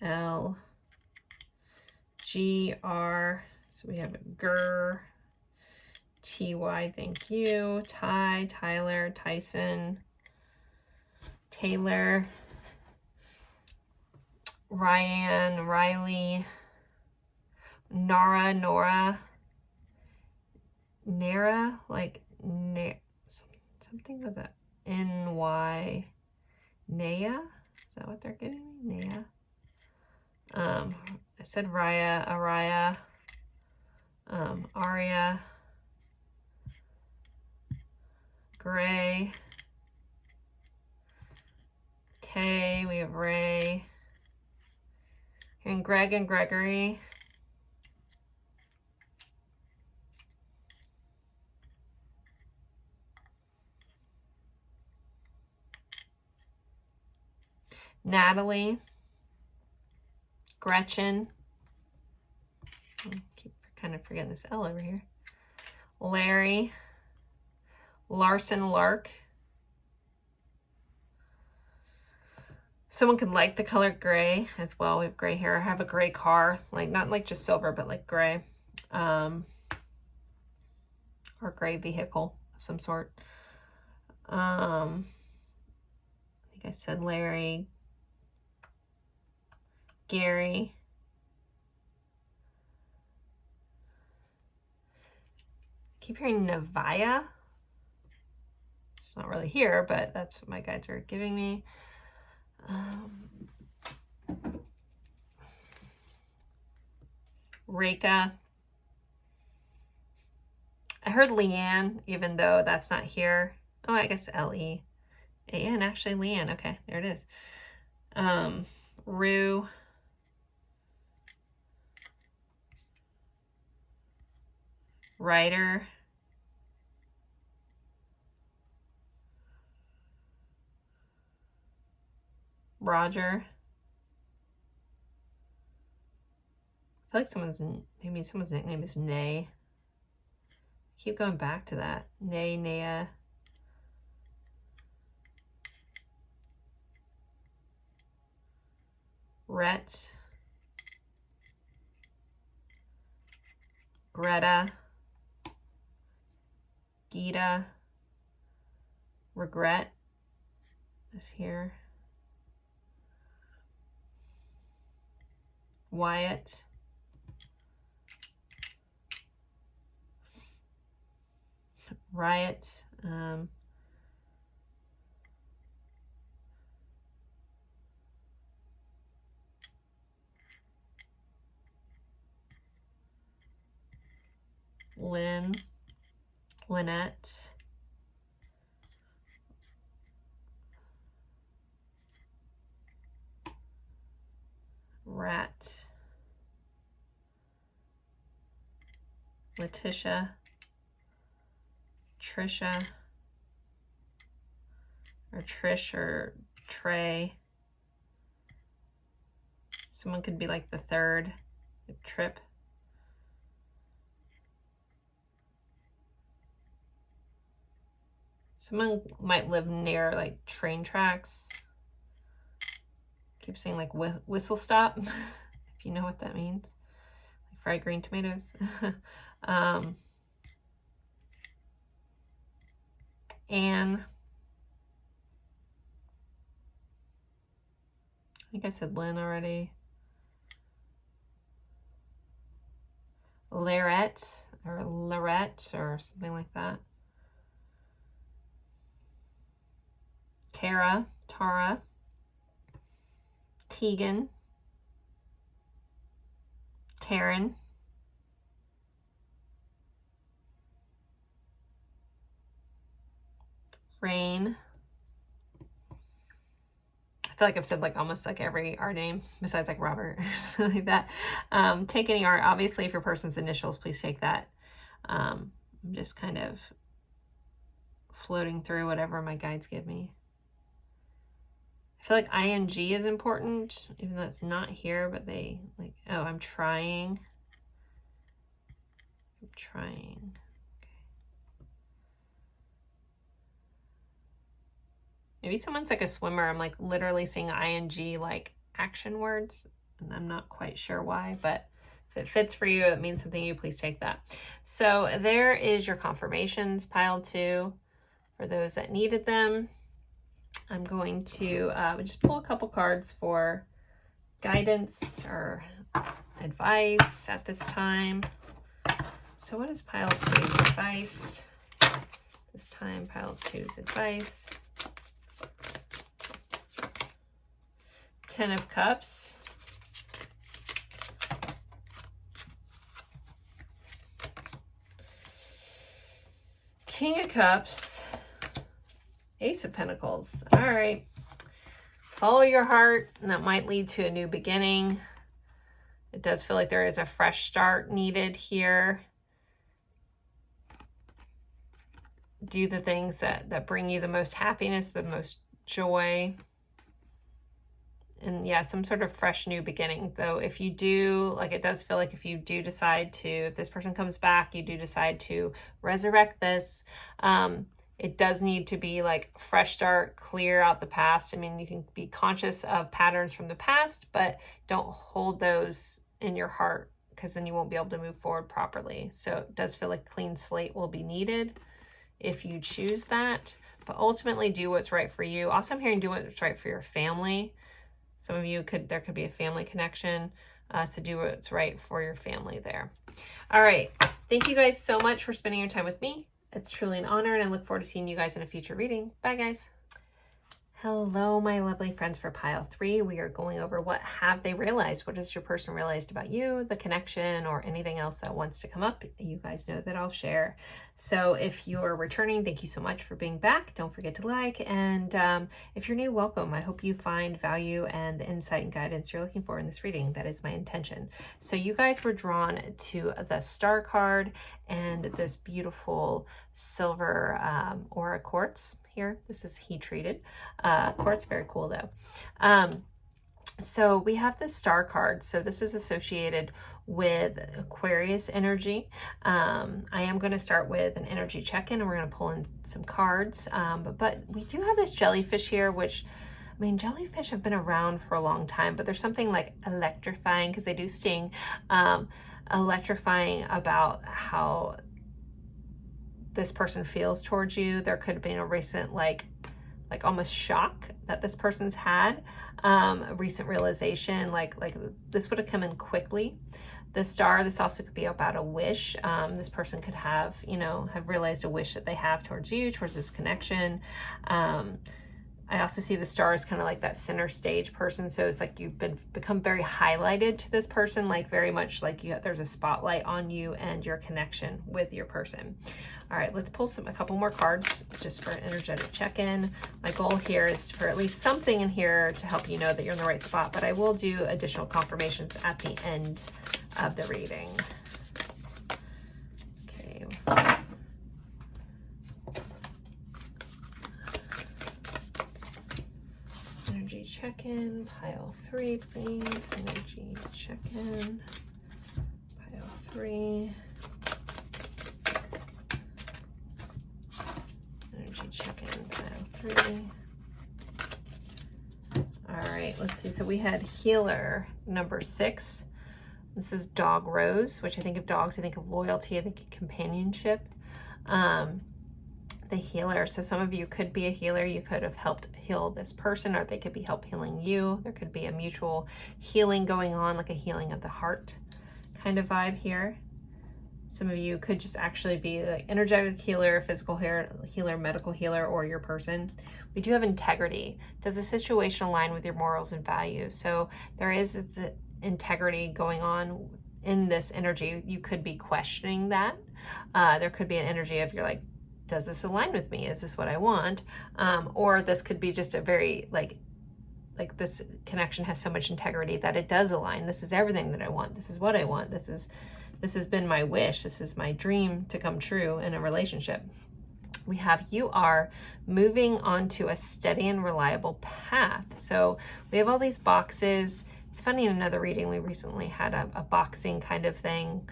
Speaker 1: L, G-R. So we have Gur, T-Y, thank you. Ty, Tyler, Tyson, Taylor, Ryan, Riley, Nara, Nora, Nara, like something with a N-Y, Naya, is that what they're giving me? Naya. I said Raya, Araya, Aria, Gray, Kay, we have Ray, and Greg and Gregory. Natalie, Gretchen, I keep kind of forgetting this L over here, Larry, Larson, Lark. Someone could like the color gray as well. We have gray hair. I have a gray car, like not like just silver, but like gray, or gray vehicle of some sort. I think I said Larry, Gary, I keep hearing Navaya. It's not really here, but that's what my guides are giving me. Reka. I heard Leanne, even though that's not here. Oh, I guess L-E-A-N, actually Leanne. Okay, there it is. Rue. Ryder. Roger. I feel like maybe someone's nickname is Nay. Keep going back to that. Nay, Naya. Rhett. Greta. Gita. Regret is here. Wyatt, Riot, Lynn, Lynette, Rat, Letitia, Trisha, or Trish or Trey. Someone could be like the third, Trip. Someone might live near like train tracks. Keep saying like whistle stop, if you know what that means. Like fried green tomatoes. Anne. I think I said Lynn already. Lorette or something like that. Tara, Tegan, Karen, Rain. I feel like I've said like almost like every art name besides like Robert or something like that. Take any art. Obviously, if your person's initials, please take that. I'm just kind of floating through whatever my guides give me. I feel like ing is important, even though it's not here, but they like, oh, I'm trying. Okay. Maybe someone's like a swimmer. I'm like literally seeing ing like action words, and I'm not quite sure why, but if it fits for you, it means something to you, please take that. So there is your confirmations, pile 2, for those that needed them. I'm going to just pull a couple cards for guidance or advice at this time. So what is pile 2's advice? This time, pile 2's advice. 10 of Cups. King of Cups. Ace of Pentacles. All right. Follow your heart, and that might lead to a new beginning. It does feel like there is a fresh start needed here. Do the things that bring you the most happiness, the most joy. And yeah, some sort of fresh new beginning. Though if you do, like it does feel like if you do decide to, if this person comes back, you do decide to resurrect this, it does need to be like fresh start, clear out the past. I mean, you can be conscious of patterns from the past, but don't hold those in your heart, because then you won't be able to move forward properly. So it does feel like clean slate will be needed if you choose that, but ultimately do what's right for you. Also, I'm hearing do what's right for your family. Some of you there could be a family connection, so do what's right for your family there. All right. Thank you guys so much for spending your time with me. It's truly an honor, and I look forward to seeing you guys in a future reading. Bye, guys. Hello, my lovely friends. For pile 3, we are going over what have they realized. What has your person realized about you, the connection, or anything else that wants to come up? You guys know that I'll share. So if you're returning, thank you so much for being back. Don't forget to like, and if you're new, welcome. I hope you find value and the insight and guidance you're looking for in this reading. That is my intention. So you guys were drawn to the Star card and this beautiful silver aura quartz here. This is heat treated quartz. Very cool though. So we have the Star card. So this is associated with Aquarius energy. I am going to start with an energy check-in, and we're going to pull in some cards. But we do have this jellyfish here, which, I mean, jellyfish have been around for a long time, but there's something like electrifying, because they do sting, electrifying about how this person feels towards you. There could have been a recent like like almost shock that this person's had, a recent realization, like this would have come in quickly. The Star, this also could be about a wish. This person could have, you know, have realized a wish that they have towards you, towards this connection. I also see the Star as kind of like that center stage person. So it's like you've become very highlighted to this person, like very much like there's a spotlight on you and your connection with your person. All right, let's pull a couple more cards just for an energetic check-in. My goal here is for at least something in here to help you know that you're in the right spot, but I will do additional confirmations at the end of the reading. Okay. Energy check-in, pile 3, please. Energy check-in, pile 3. Energy check-in, pile 3. All right, let's see. So we had healer number 6. This is Dog Rose, which I think of dogs, I think of loyalty, I think of companionship. The healer, so some of you could be a healer. You could have helped heal this person, or they could be help healing you. There could be a mutual healing going on, like a healing of the heart kind of vibe here. Some of you could just actually be like energetic healer, physical healer, medical healer, or your person. We do have integrity. Does the situation align with your morals and values? So there is integrity going on in this energy. You could be questioning that. There could be an energy of you're like, does this align with me? Is this what I want? Or this could be just a very like this connection has so much integrity that it does align. This is everything that I want. This is what I want. This has been my wish. This is my dream to come true in a relationship. We have you are moving onto a steady and reliable path. So we have all these boxes. It's funny, in another reading, we recently had a boxing kind of thing.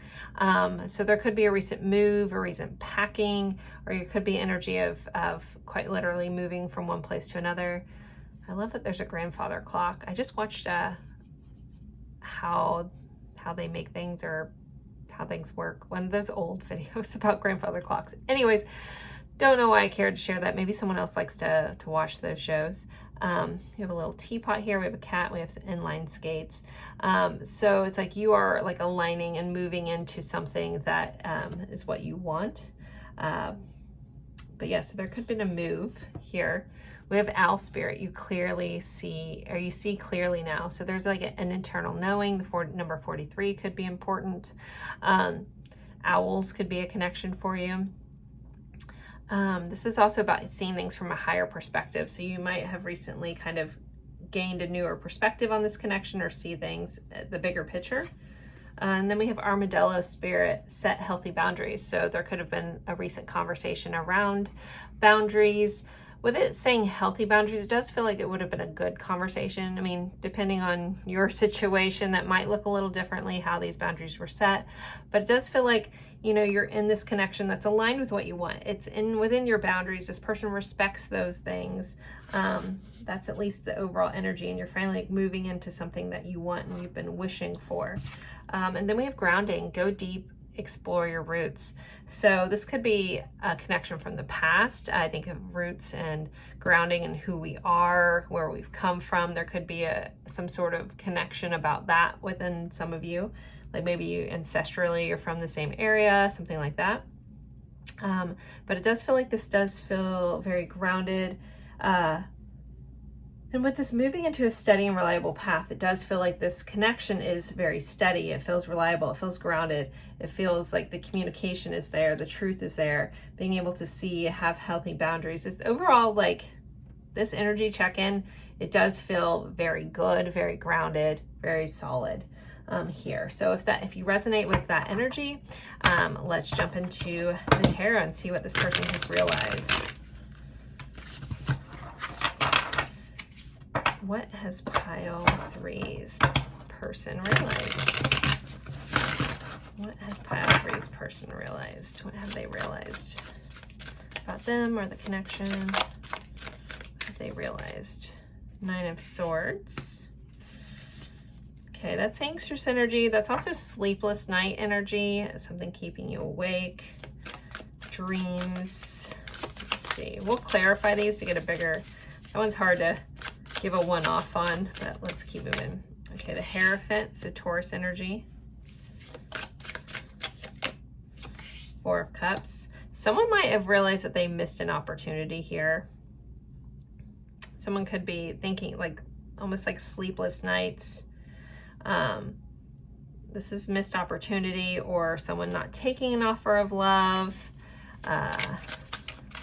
Speaker 1: So there could be a recent move, a recent packing, or you could be energy of quite literally moving from one place to another. I love that there's a grandfather clock. I just watched how they make things or how things work. One of those old videos about grandfather clocks. Anyways, don't know why I cared to share that. Maybe someone else likes to watch those shows. We have a little teapot here. We have a cat. We have some inline skates. So it's like you are like aligning and moving into something that is what you want. But yeah, so there could have been a move here. We have owl spirit. You clearly see, or you see clearly now. So there's like an internal knowing. Number 43 could be important. Owls could be a connection for you. This is also about seeing things from a higher perspective. So you might have recently kind of gained a newer perspective on this connection or see things, the bigger picture. And then we have armadillo spirit, set healthy boundaries. So there could have been a recent conversation around boundaries. With it saying healthy boundaries, it does feel like it would have been a good conversation. I mean, depending on your situation, that might look a little differently how these boundaries were set. But it does feel like, you know, you're in this connection that's aligned with what you want. It's within your boundaries. This person respects those things. That's at least the overall energy, and you're finally like moving into something that you want and you've been wishing for. And then we have grounding. Go deep, explore your roots. So this could be a connection from the past. I think of roots and grounding and who we are, where we've come from. There could be some sort of connection about that within some of you. Like maybe you ancestrally you're from the same area, something like that. But it does feel like this does feel very grounded. And with this moving into a steady and reliable path, it does feel like this connection is very steady. It feels reliable. It feels grounded. It feels like the communication is there. The truth is there. Being able to see, have healthy boundaries. It's overall like this energy check-in, it does feel very good, very grounded, very solid here. So if you resonate with that energy, let's jump into the tarot and see what this person has realized. What has pile 3's person realized? What has pile 3's person realized? What have they realized about them or the connection? What have they realized? 9 of Swords. Okay, that's anxious energy. That's also sleepless night energy. Something keeping you awake. Dreams. Let's see. We'll clarify these to get a bigger That one's hard to give a one-off on, but let's keep moving. Okay, the Hierophant, so Taurus energy. Four of Cups. Someone might have realized that they missed an opportunity here. Someone could be thinking like almost like sleepless nights. This is missed opportunity, or someone not taking an offer of love,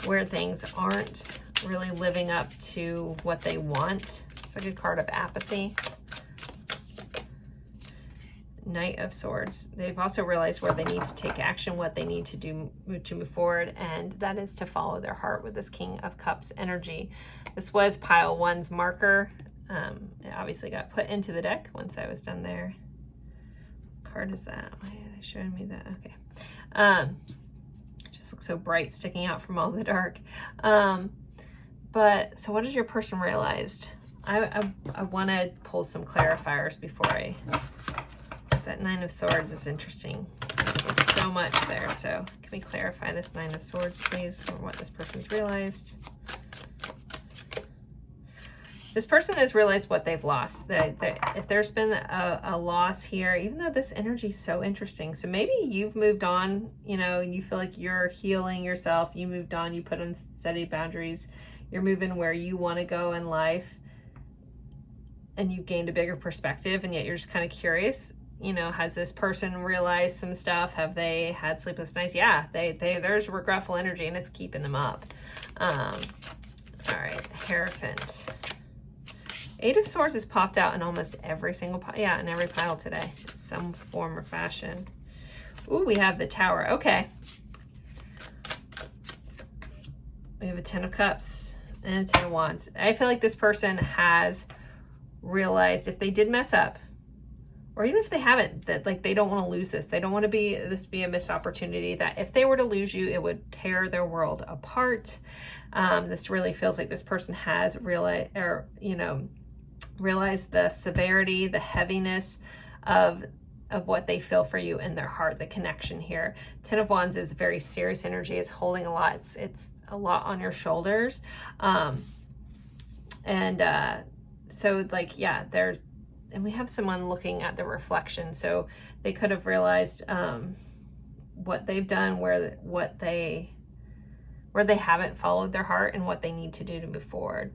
Speaker 1: where things aren't really living up to what they want. It's like a card of apathy. Knight of Swords. They've also realized where they need to take action, what they need to do to move forward, and that is to follow their heart with this King of Cups energy. This was pile 1's marker. It obviously got put into the deck once I was done there. What card is that? Why are they showing me that? Okay. It just looks so bright sticking out from all the dark. But so what has your person realized? I want to pull some clarifiers before I... That Nine of Swords is interesting. There's so much there. So can we clarify this Nine of Swords, please, for what this person's realized? This person has realized what they've lost. That if there's been a loss here, even though this energy is so interesting. So maybe you've moved on, you know, and you feel like you're healing yourself. You moved on, you put in steady boundaries. You're moving where you want to go in life. And you've gained a bigger perspective, and yet you're just kind of curious. You know, has this person realized some stuff? Have they had sleepless nights? Yeah, there's regretful energy, and it's keeping them up. All right, Hierophant. Eight of Swords has popped out in almost every single pile. Yeah, in every pile today, some form or fashion. Ooh, we have the Tower. Okay. We have a Ten of Cups and a Ten of Wands. I feel like this person has realized if they did mess up, or even if they haven't, that like they don't want to lose this. They don't want to be this be a missed opportunity, that if they were to lose you, it would tear their world apart. This really feels like this person has realized, or realized the severity, the heaviness of what they feel for you in their heart, the connection here. Ten of Wands is very serious energy. It's holding a lot. It's a lot on your shoulders. So like, yeah, and we have someone looking at the reflection. So they could have realized what they've done, where they haven't followed their heart, and what they need to do to move forward.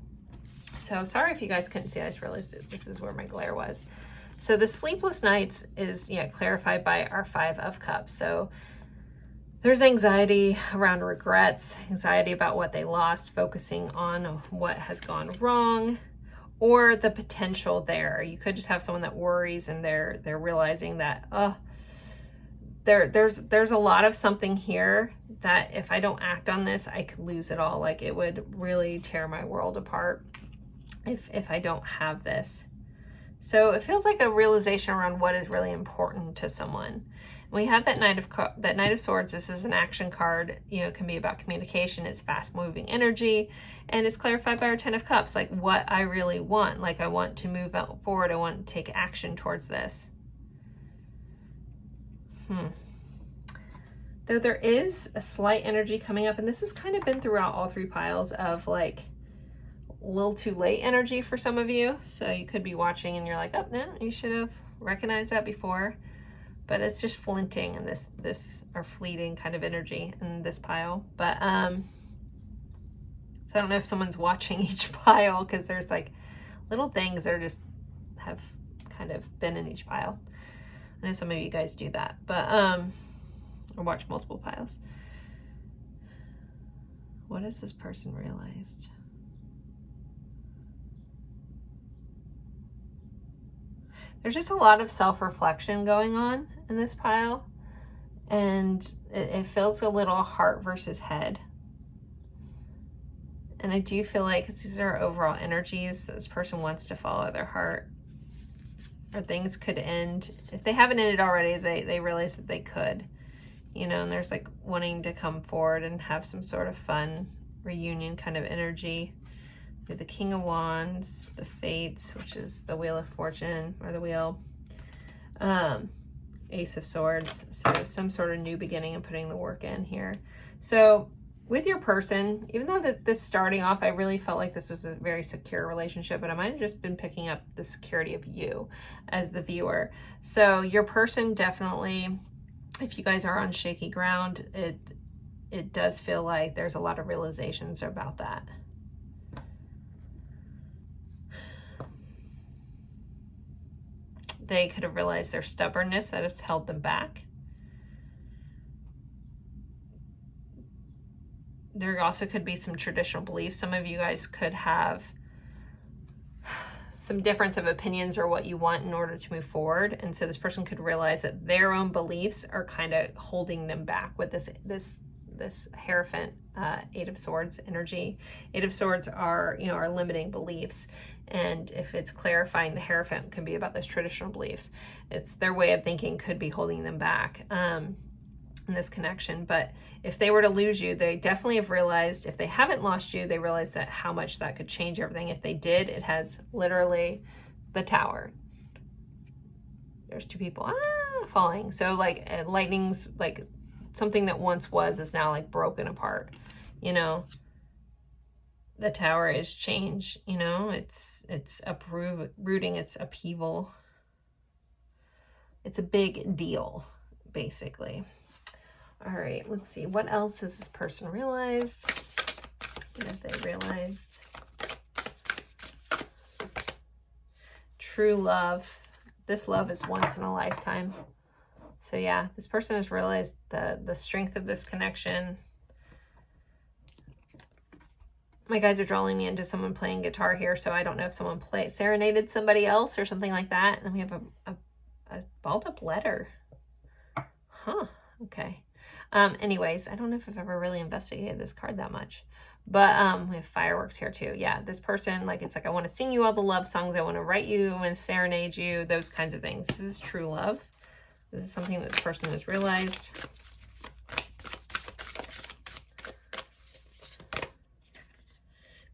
Speaker 1: So sorry if you guys couldn't see. I just realized that this is where my glare was. So the sleepless nights is clarified by our Five of Cups. So there's anxiety around regrets, anxiety about what they lost, focusing on what has gone wrong, or the potential there. You could just have someone that worries, and they're realizing that there's a lot of something here that if I don't act on this, I could lose it all. Like it would really tear my world apart if I don't have this. So it feels like a realization around what is really important to someone. We have that Knight of Swords. This is an action card. It can be about communication. It's fast moving energy, and it's clarified by our Ten of Cups, like what I really want. Like I want to move forward. I want to take action towards this. Though there is a slight energy coming up, and this has kind of been throughout all three piles of like a little too late energy for some of you. So you could be watching and you're like, oh no, you should have recognized that before. But it's just flinting and this or fleeting kind of energy in this pile. But so I don't know if someone's watching each pile, because there's like little things that are just have kind of been in each pile. I know some of you guys do that, but or watch multiple piles. What has this person realized? There's just a lot of self-reflection going on in this pile, and it feels a little heart versus head. And I do feel like these are overall energies. This person wants to follow their heart, or things could end. If they haven't ended already, they realize that they could, and there's like wanting to come forward and have some sort of fun reunion kind of energy. The King of Wands, the Fates, which is the Wheel of Fortune, or the wheel, Ace of Swords, so some sort of new beginning and putting the work in here. So with your person, even though that this starting off, I really felt like this was a very secure relationship, but I might have just been picking up the security of you as the viewer. So your person definitely, if you guys are on shaky ground, it does feel like there's a lot of realizations about that. They could have realized their stubbornness that has held them back. There also could be some traditional beliefs. Some of you guys could have some difference of opinions or what you want in order to move forward. And so this person could realize that their own beliefs are kind of holding them back with this Hierophant, Eight of Swords energy. Eight of Swords are, you know, our limiting beliefs. And if it's clarifying, the Hierophant can be about those traditional beliefs. It's their way of thinking could be holding them back in this connection. But if they were to lose you, they definitely have realized, if they haven't lost you, they realize that how much that could change everything. If they did, it has literally the Tower. There's two people falling. So like lightning's like something that once was is now like broken apart, you know. The Tower is change, you know, it's uprooting, it's upheaval. It's a big deal, basically. All right, let's see. What else has this person realized? What have they realized? True love. This love is once in a lifetime. So yeah, this person has realized the strength of this connection. My guides are drawing me into someone playing guitar here, so I don't know if someone serenaded somebody else or something like that. And then we have a balled up letter. Huh, okay. Anyways, I don't know if I've ever really investigated this card that much. But we have fireworks here too. Yeah, this person, like, it's like, I want to sing you all the love songs. I want to write you, I want to serenade you, those kinds of things. This is true love. This is something that this person has realized.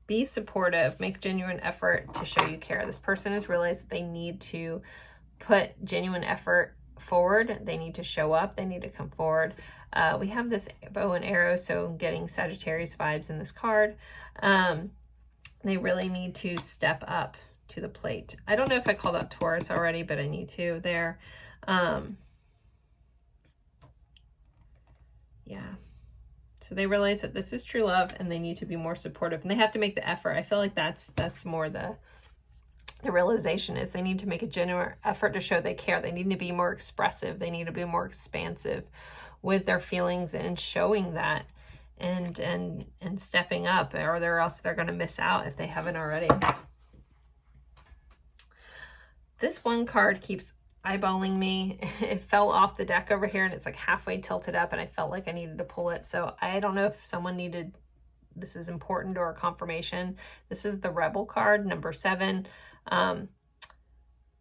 Speaker 1: Be supportive. Make genuine effort to show you care. This person has realized that they need to put genuine effort forward. They need to show up. They need to come forward. We have this bow and arrow, so I'm getting Sagittarius vibes in this card. They really need to step up to the plate. I don't know if I called out Taurus already, but I need to there. Yeah. So they realize that this is true love and they need to be more supportive and they have to make the effort. I feel like that's more the realization is they need to make a genuine effort to show they care. They need to be more expressive. They need to be more expansive with their feelings and showing that and stepping up, or else they're going to miss out if they haven't already. This one card keeps eyeballing me. It fell off the deck over here and it's like halfway tilted up and I felt like I needed to pull it. So I don't know if someone needed, this is important or a confirmation. This is the Rebel card, number 7.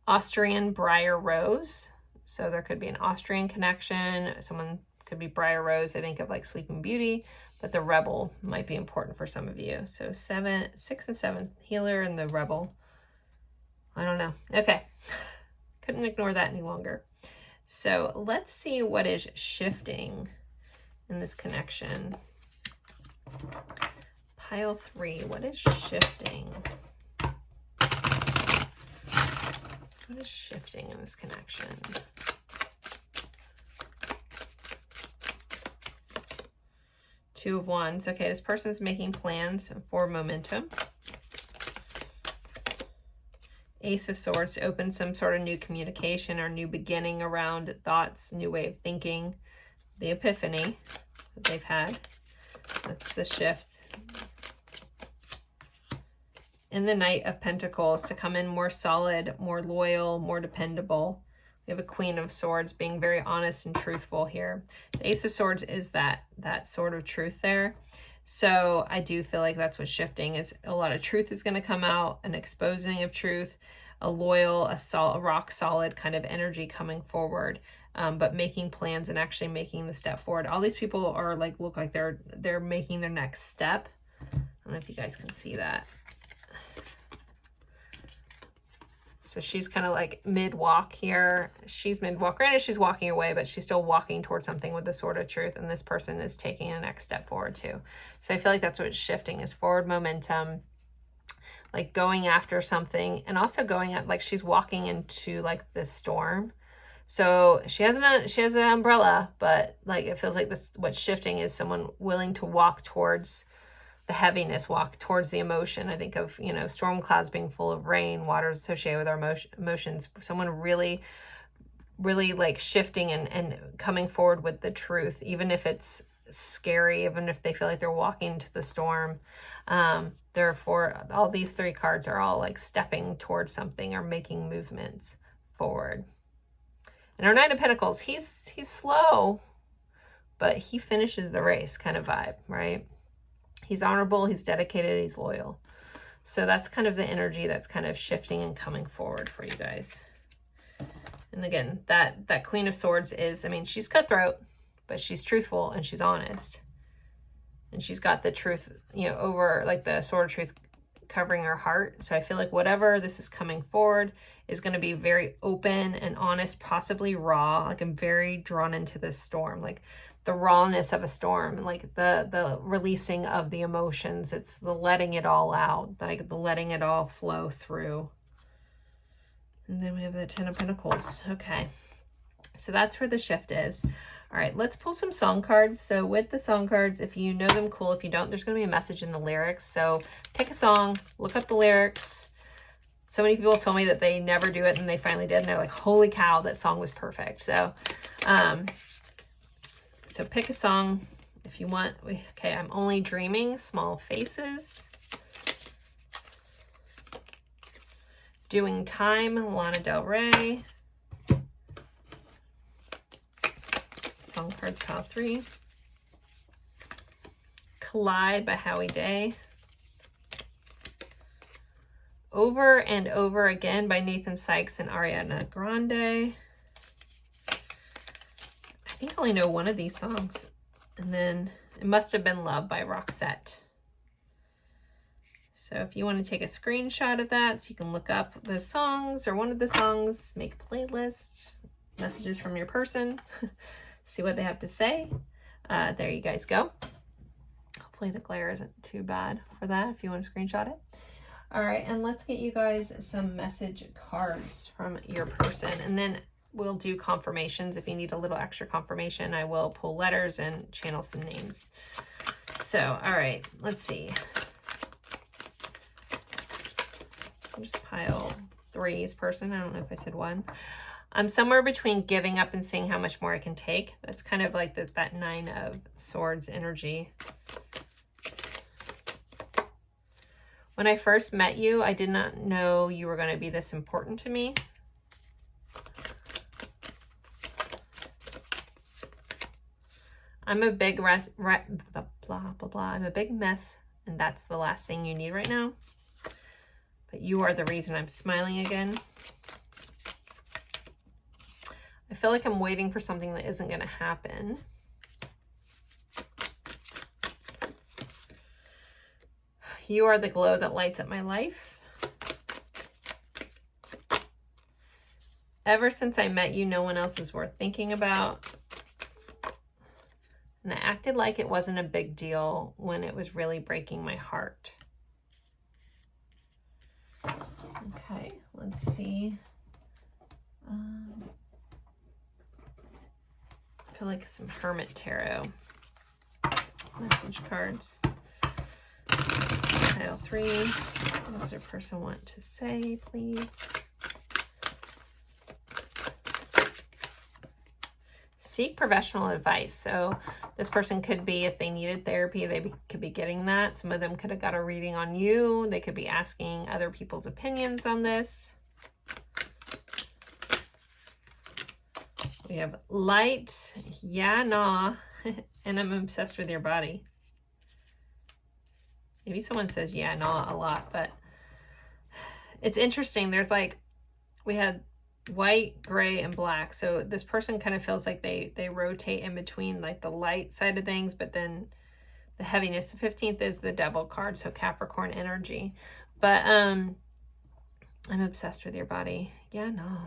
Speaker 1: Austrian Briar Rose. So there could be an Austrian connection. Someone could be Briar Rose. I think of like Sleeping Beauty, but the Rebel might be important for some of you. So 6 and 7, Healer and the Rebel. I don't know. Okay. Couldn't ignore that any longer. So let's see what is shifting in this connection. Pile 3, what is shifting? What is shifting in this connection? Two of Wands. Okay, this person's making plans for momentum. Ace of Swords to open some sort of new communication or new beginning around thoughts, new way of thinking. The Epiphany that they've had. That's the shift. And the Knight of Pentacles to come in more solid, more loyal, more dependable. We have a Queen of Swords being very honest and truthful here. The Ace of Swords is that sort of truth there. So I do feel like that's what's shifting, is a lot of truth is going to come out, an exposing of truth, a loyal, a rock solid kind of energy coming forward, but making plans and actually making the step forward. All these people are like, look like they're making their next step. I don't know if you guys can see that. So she's kind of like mid-walk here. She's mid-walk. Granted, she's walking away, but she's still walking towards something with the Sword of Truth. And this person is taking a next step forward too. So I feel like that's what it's shifting, is forward momentum, like going after something, and also going at, like, she's walking into like this storm. So she has an umbrella, but like it feels like this, what's shifting is someone willing to walk towards the heaviness, walk towards the emotion. I think of, you know, storm clouds being full of rain, water is associated with our emotions. Someone really, really like shifting and coming forward with the truth, even if it's scary, even if they feel like they're walking into the storm. Therefore, all these three cards are all like stepping towards something or making movements forward. And our Knight of Pentacles, he's slow, but he finishes the race kind of vibe, right? He's honorable, he's dedicated, he's loyal. So that's kind of the energy that's kind of shifting and coming forward for you guys. And again, that Queen of Swords is, I mean, she's cutthroat, but she's truthful and she's honest. And she's got the truth, you know, over like the Sword of Truth covering her heart. So I feel like whatever this is coming forward is going to be very open and honest, possibly raw. Like I'm very drawn into this storm, like the rawness of a storm, like the releasing of the emotions. It's the letting it all out, like the letting it all flow through. And then we have the Ten of Pentacles. Okay, so that's where the shift is. All right, let's pull some song cards. So with the song cards, if you know them, cool. If you don't, there's going to be a message in the lyrics. So pick a song, look up the lyrics. So many people told me that they never do it and they finally did. And they're like, holy cow, that song was perfect. So, so pick a song if you want. Okay, I'm Only Dreaming, Small Faces. Doing Time, Lana Del Rey. Song cards, pile 3. Collide by Howie Day. Over and Over Again by Nathan Sykes and Ariana Grande. I think I only know one of these songs. And then It Must Have Been Love by Roxette. So if you want to take a screenshot of that so you can look up those songs or one of the songs, make a playlist, messages from your person, see what they have to say. There you guys go. Hopefully the glare isn't too bad for that if you want to screenshot it. All right, and let's get you guys some message cards from your person, and then we'll do confirmations. If you need a little extra confirmation, I will pull letters and channel some names. So, all right, let's see. I'll just pile 3's person. I don't know if I said 1. I'm somewhere between giving up and seeing how much more I can take. That's kind of like that 9 of Swords energy. When I first met you, I did not know you were going to be this important to me. I'm a big blah, blah, blah. I'm a big mess, and that's the last thing you need right now. But you are the reason I'm smiling again. I feel like I'm waiting for something that isn't going to happen. You are the glow that lights up my life. Ever since I met you, no one else is worth thinking about. And I acted like it wasn't a big deal when it was really breaking my heart. Okay, let's see. I feel like some Hermit Tarot message cards. Pile 3. What does your person want to say, please? Seek professional advice. So this person could be, if they needed therapy, they could be getting that. Some of them could have got a reading on you. They could be asking other people's opinions on this. We have Light, yeah, nah, and I'm obsessed with your body. Maybe someone says yeah, nah a lot, but it's interesting. There's like, we had white, gray, and black. So this person kind of feels like they rotate in between like the light side of things, but then the heaviness. The 15th is the Devil card, so Capricorn energy. But I'm obsessed with your body. Yeah, no.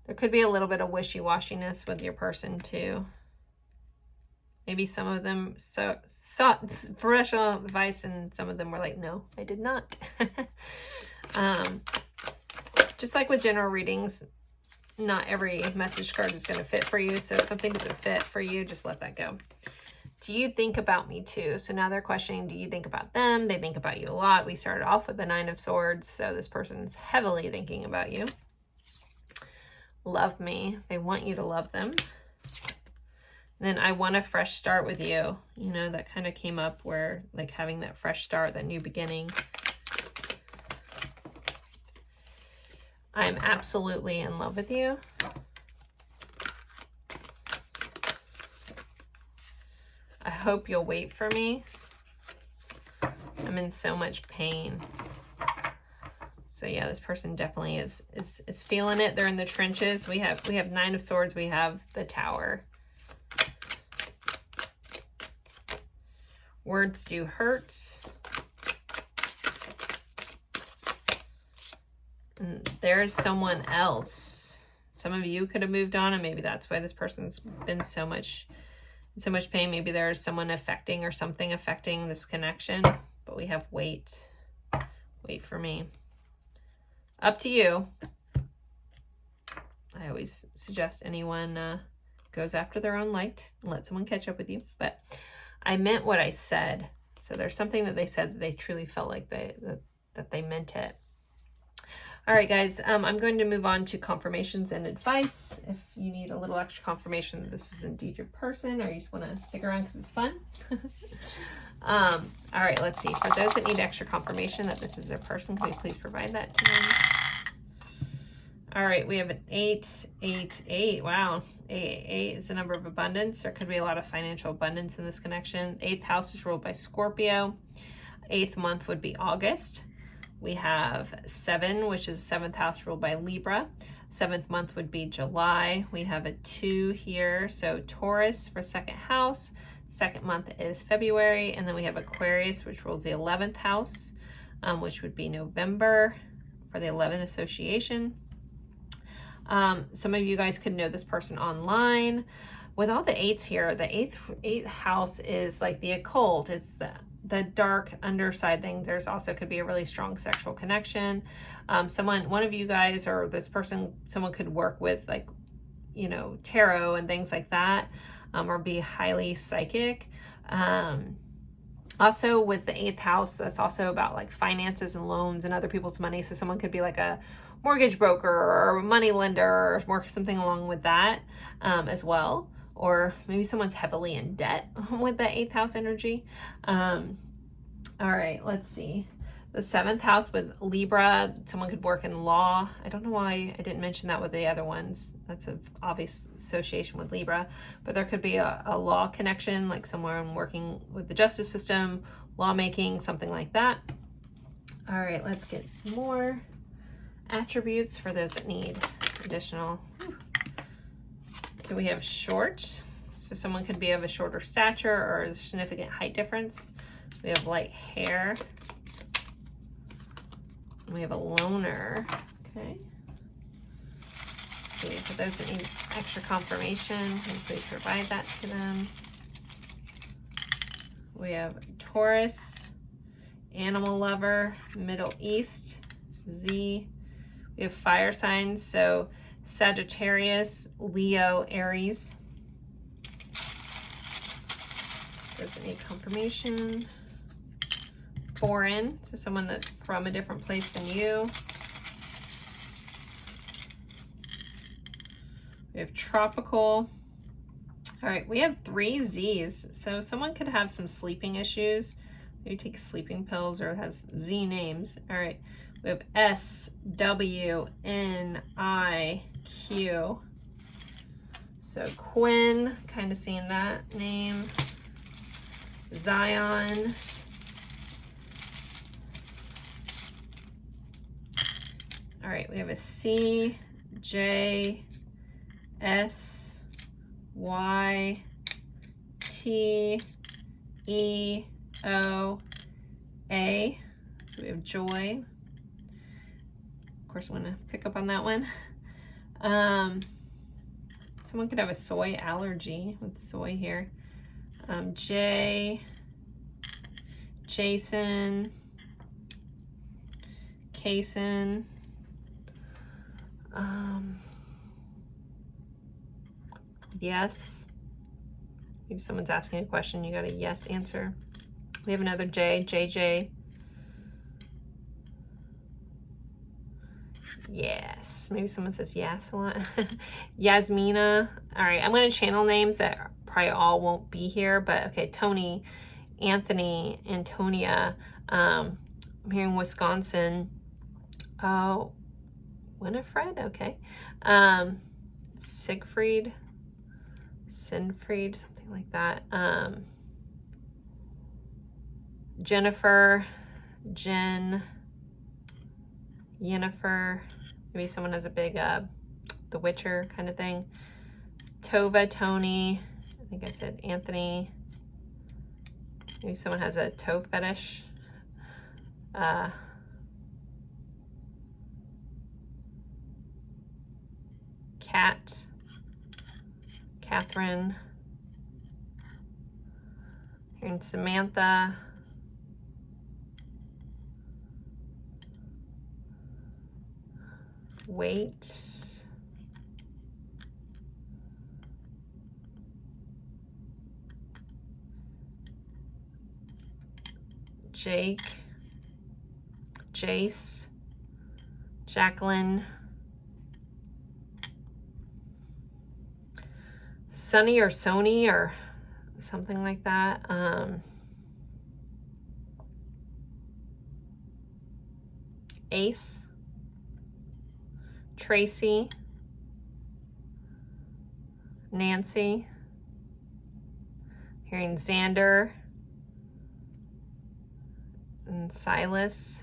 Speaker 1: There could be a little bit of wishy-washiness with your person too. Maybe some of them sought professional advice and some of them were like, no, I did not. Just like with general readings, not every message card is going to fit for you. So if something doesn't fit for you, just let that go. Do you think about me too? So now they're questioning, do you think about them? They think about you a lot. We started off with the 9 of Swords. So this person's heavily thinking about you. Love me. They want you to love them. Then I want a fresh start with you. You know, that kind of came up where like having that fresh start, that new beginning. I'm absolutely in love with you. I hope you'll wait for me. I'm in so much pain. So yeah, this person definitely is feeling it. They're in the trenches. We have 9 of Swords. We have the Tower. Words do hurt. And there's someone else. Some of you could have moved on, and maybe that's why this person's been in so much pain. Maybe there's someone affecting or something affecting this connection. But we have wait. Wait for me. Up to you. I always suggest anyone goes after their own light and let someone catch up with you. But I meant what I said. So there's something that they said that they truly felt like that they meant it. All right, guys, I'm going to move on to confirmations and advice. If you need a little extra confirmation that this is indeed your person, or you just want to stick around because it's fun. All right, let's see. For those that need extra confirmation that this is their person, can we please provide that to them? All right, we have an 888. Wow. 888 is the number of abundance. There could be a lot of financial abundance in this connection. 8th house is ruled by Scorpio. 8th month would be August. We have 7, which is 7th house ruled by Libra. 7th month would be July. We have a 2 here. So Taurus for 2nd house. 2nd month is February. And then we have Aquarius, which rules the 11th house, which would be November for the 11 association. Some of you guys could know this person online. With all the 8s here, the 8th house is like the occult. It's the dark underside thing. There's also could be a really strong sexual connection. One of you guys or this person, someone could work with like, you know, tarot and things like that, or be highly psychic. Also with the 8th house, that's also about like finances and loans and other people's money. So someone could be like a mortgage broker or a money lender or something along with that as well. Or maybe someone's heavily in debt with that 8th house energy. All right, let's see. The 7th house with Libra, someone could work in law. I don't know why I didn't mention that with the other ones. That's an obvious association with Libra. But there could be a law connection, like someone working with the justice system, lawmaking, something like that. All right, let's get some more attributes for those that need additional. So we have short. So someone could be of a shorter stature or a significant height difference. We have light hair. We have a loner. Okay. Let's see, for those that need extra confirmation, can you please provide that to them? We have Taurus, animal lover, Middle East, Z. We have fire signs, so Sagittarius, Leo, Aries. Doesn't need confirmation. Foreign, so someone that's from a different place than you. We have tropical. All right, we have 3 Z's. So someone could have some sleeping issues. Maybe take sleeping pills or has Z names. All right, we have S, W, N, I, Q. So Quinn, kind of seeing that name. Zion. All right, we have a C, J, S, Y, T, E, O, A. So we have Joy. course, I'm gonna pick up on that one. Someone could have a soy allergy with soy here. Jason, Kason, yes. Maybe someone's asking a question, you got a yes answer. We have another J, JJ. Yes, maybe someone says yes a lot. Yasmina. All right, I'm going to channel names that probably all won't be here, but okay, Tony, Anthony, Antonia. I'm hearing Wisconsin. Oh, Winifred, okay. Sinfried, something like that. Jennifer, Jen, Yennefer. Maybe someone has a big The Witcher kind of thing. Tova, Tony. I think I said Anthony. Maybe someone has a toe fetish. Kat, Catherine. Here's Samantha. Wait. Jake. Jace. Jacqueline. Sunny or Sony or something like that. Ace. Tracy, Nancy, hearing Xander, and Silas,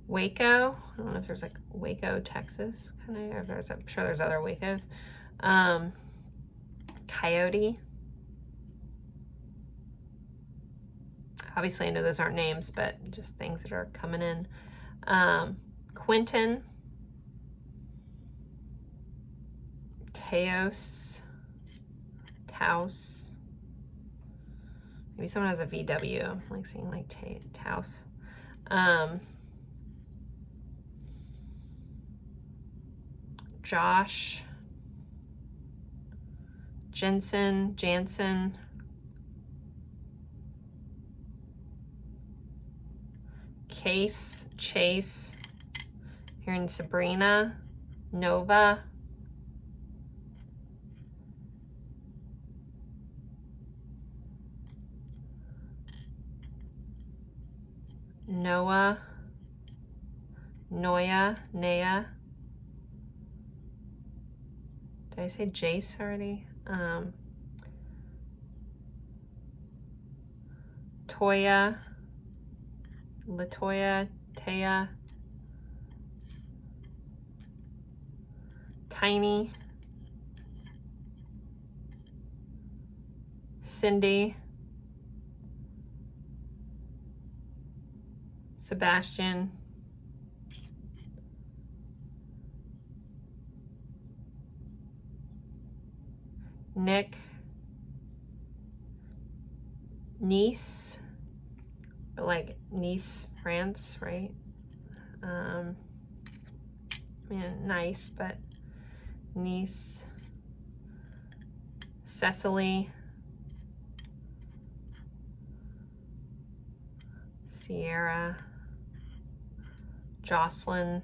Speaker 1: Waco. I don't know if there's like Waco, Texas, kind of. I'm sure there's other Wacos. Coyote. Obviously, I know those aren't names, but just things that are coming in. Quentin. Chaos. Taos. Maybe someone has a VW. I'm like seeing like Taos. Josh. Jansen. Chase, hearing Sabrina, Nova, Noah, Noya, Naya. Did I say Jace already? Toya, Latoya, Taya, Tiny, Cindy, Sebastian, Nick, Nice, but like Nice, France, right? I mean, nice, but Nice, Cecily, Sierra, Jocelyn,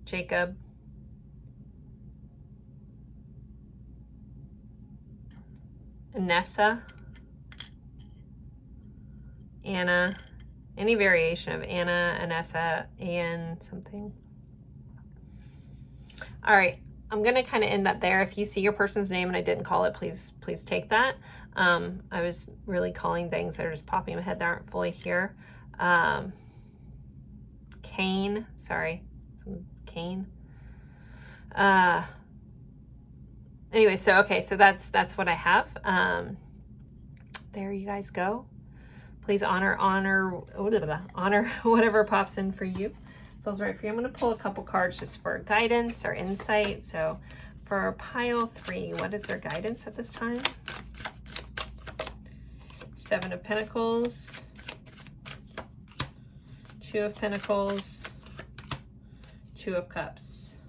Speaker 1: Jacob, Anessa, Anna, any variation of Anna, Anessa, Ann, something. All right, I'm gonna kind of end that there. If you see your person's name and I didn't call it, please take that. I was really calling things that are just popping in my head that aren't fully here. Kane, sorry, Kane. Anyway, so okay, so that's what I have. there you guys go. Please honor whatever pops in for you. Feels right for you. I'm going to pull a couple cards just for guidance or insight. So for pile 3, what is their guidance at this time? 7 of Pentacles, 2 of Pentacles, 2 of Cups.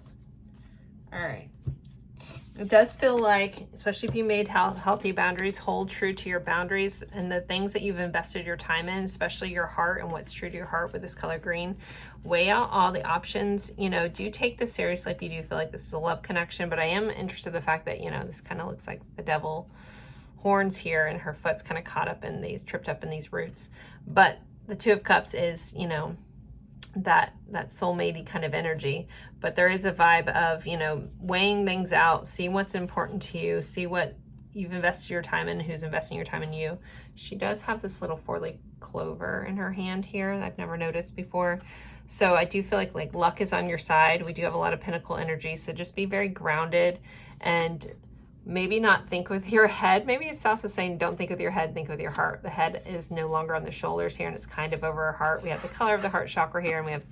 Speaker 1: All right. It does feel like, especially if you made healthy boundaries, hold true to your boundaries and the things that you've invested your time in, especially your heart and what's true to your heart with this color green. Weigh out all the options. You know, do take this seriously if you do feel like this is a love connection, but I am interested in the fact that, you know, this kind of looks like the devil horns here and her foot's kind of caught up in these, tripped up in these roots. But the 2 of Cups is, you know, that soulmatey kind of energy, but there is a vibe of, you know, weighing things out, see what's important to you, see what you've invested your time in, who's investing your time in you. She does have this little 4-leaf clover in her hand here that I've never noticed before. So I do feel like luck is on your side. We do have a lot of Pentacle energy, so just be very grounded and maybe not think with your head. Maybe it's also saying don't think with your head, think with your heart. The head is no longer on the shoulders here and it's kind of over our heart. We have the color of the heart chakra here and we have,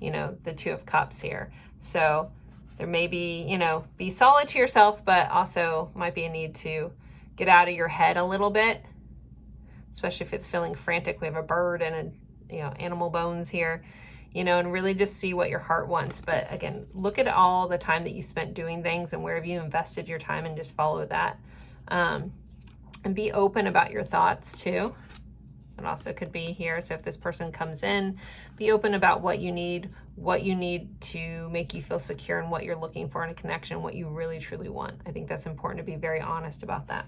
Speaker 1: you know, the 2 of Cups here. So there may be, you know, be solid to yourself, but also might be a need to get out of your head a little bit, especially if it's feeling frantic. We have a bird and a, you know, animal bones here. You know, and really just see what your heart wants. But again, look at all the time that you spent doing things and where have you invested your time and just follow that. And be open about your thoughts too. It also could be here. So if this person comes in, be open about what you need to make you feel secure and what you're looking for in a connection, what you really truly want. I think that's important to be very honest about that.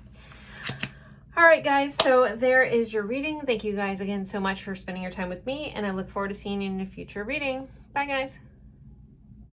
Speaker 1: All right, guys, so there is your reading. Thank you guys again so much for spending your time with me, and I look forward to seeing you in a future reading. Bye, guys.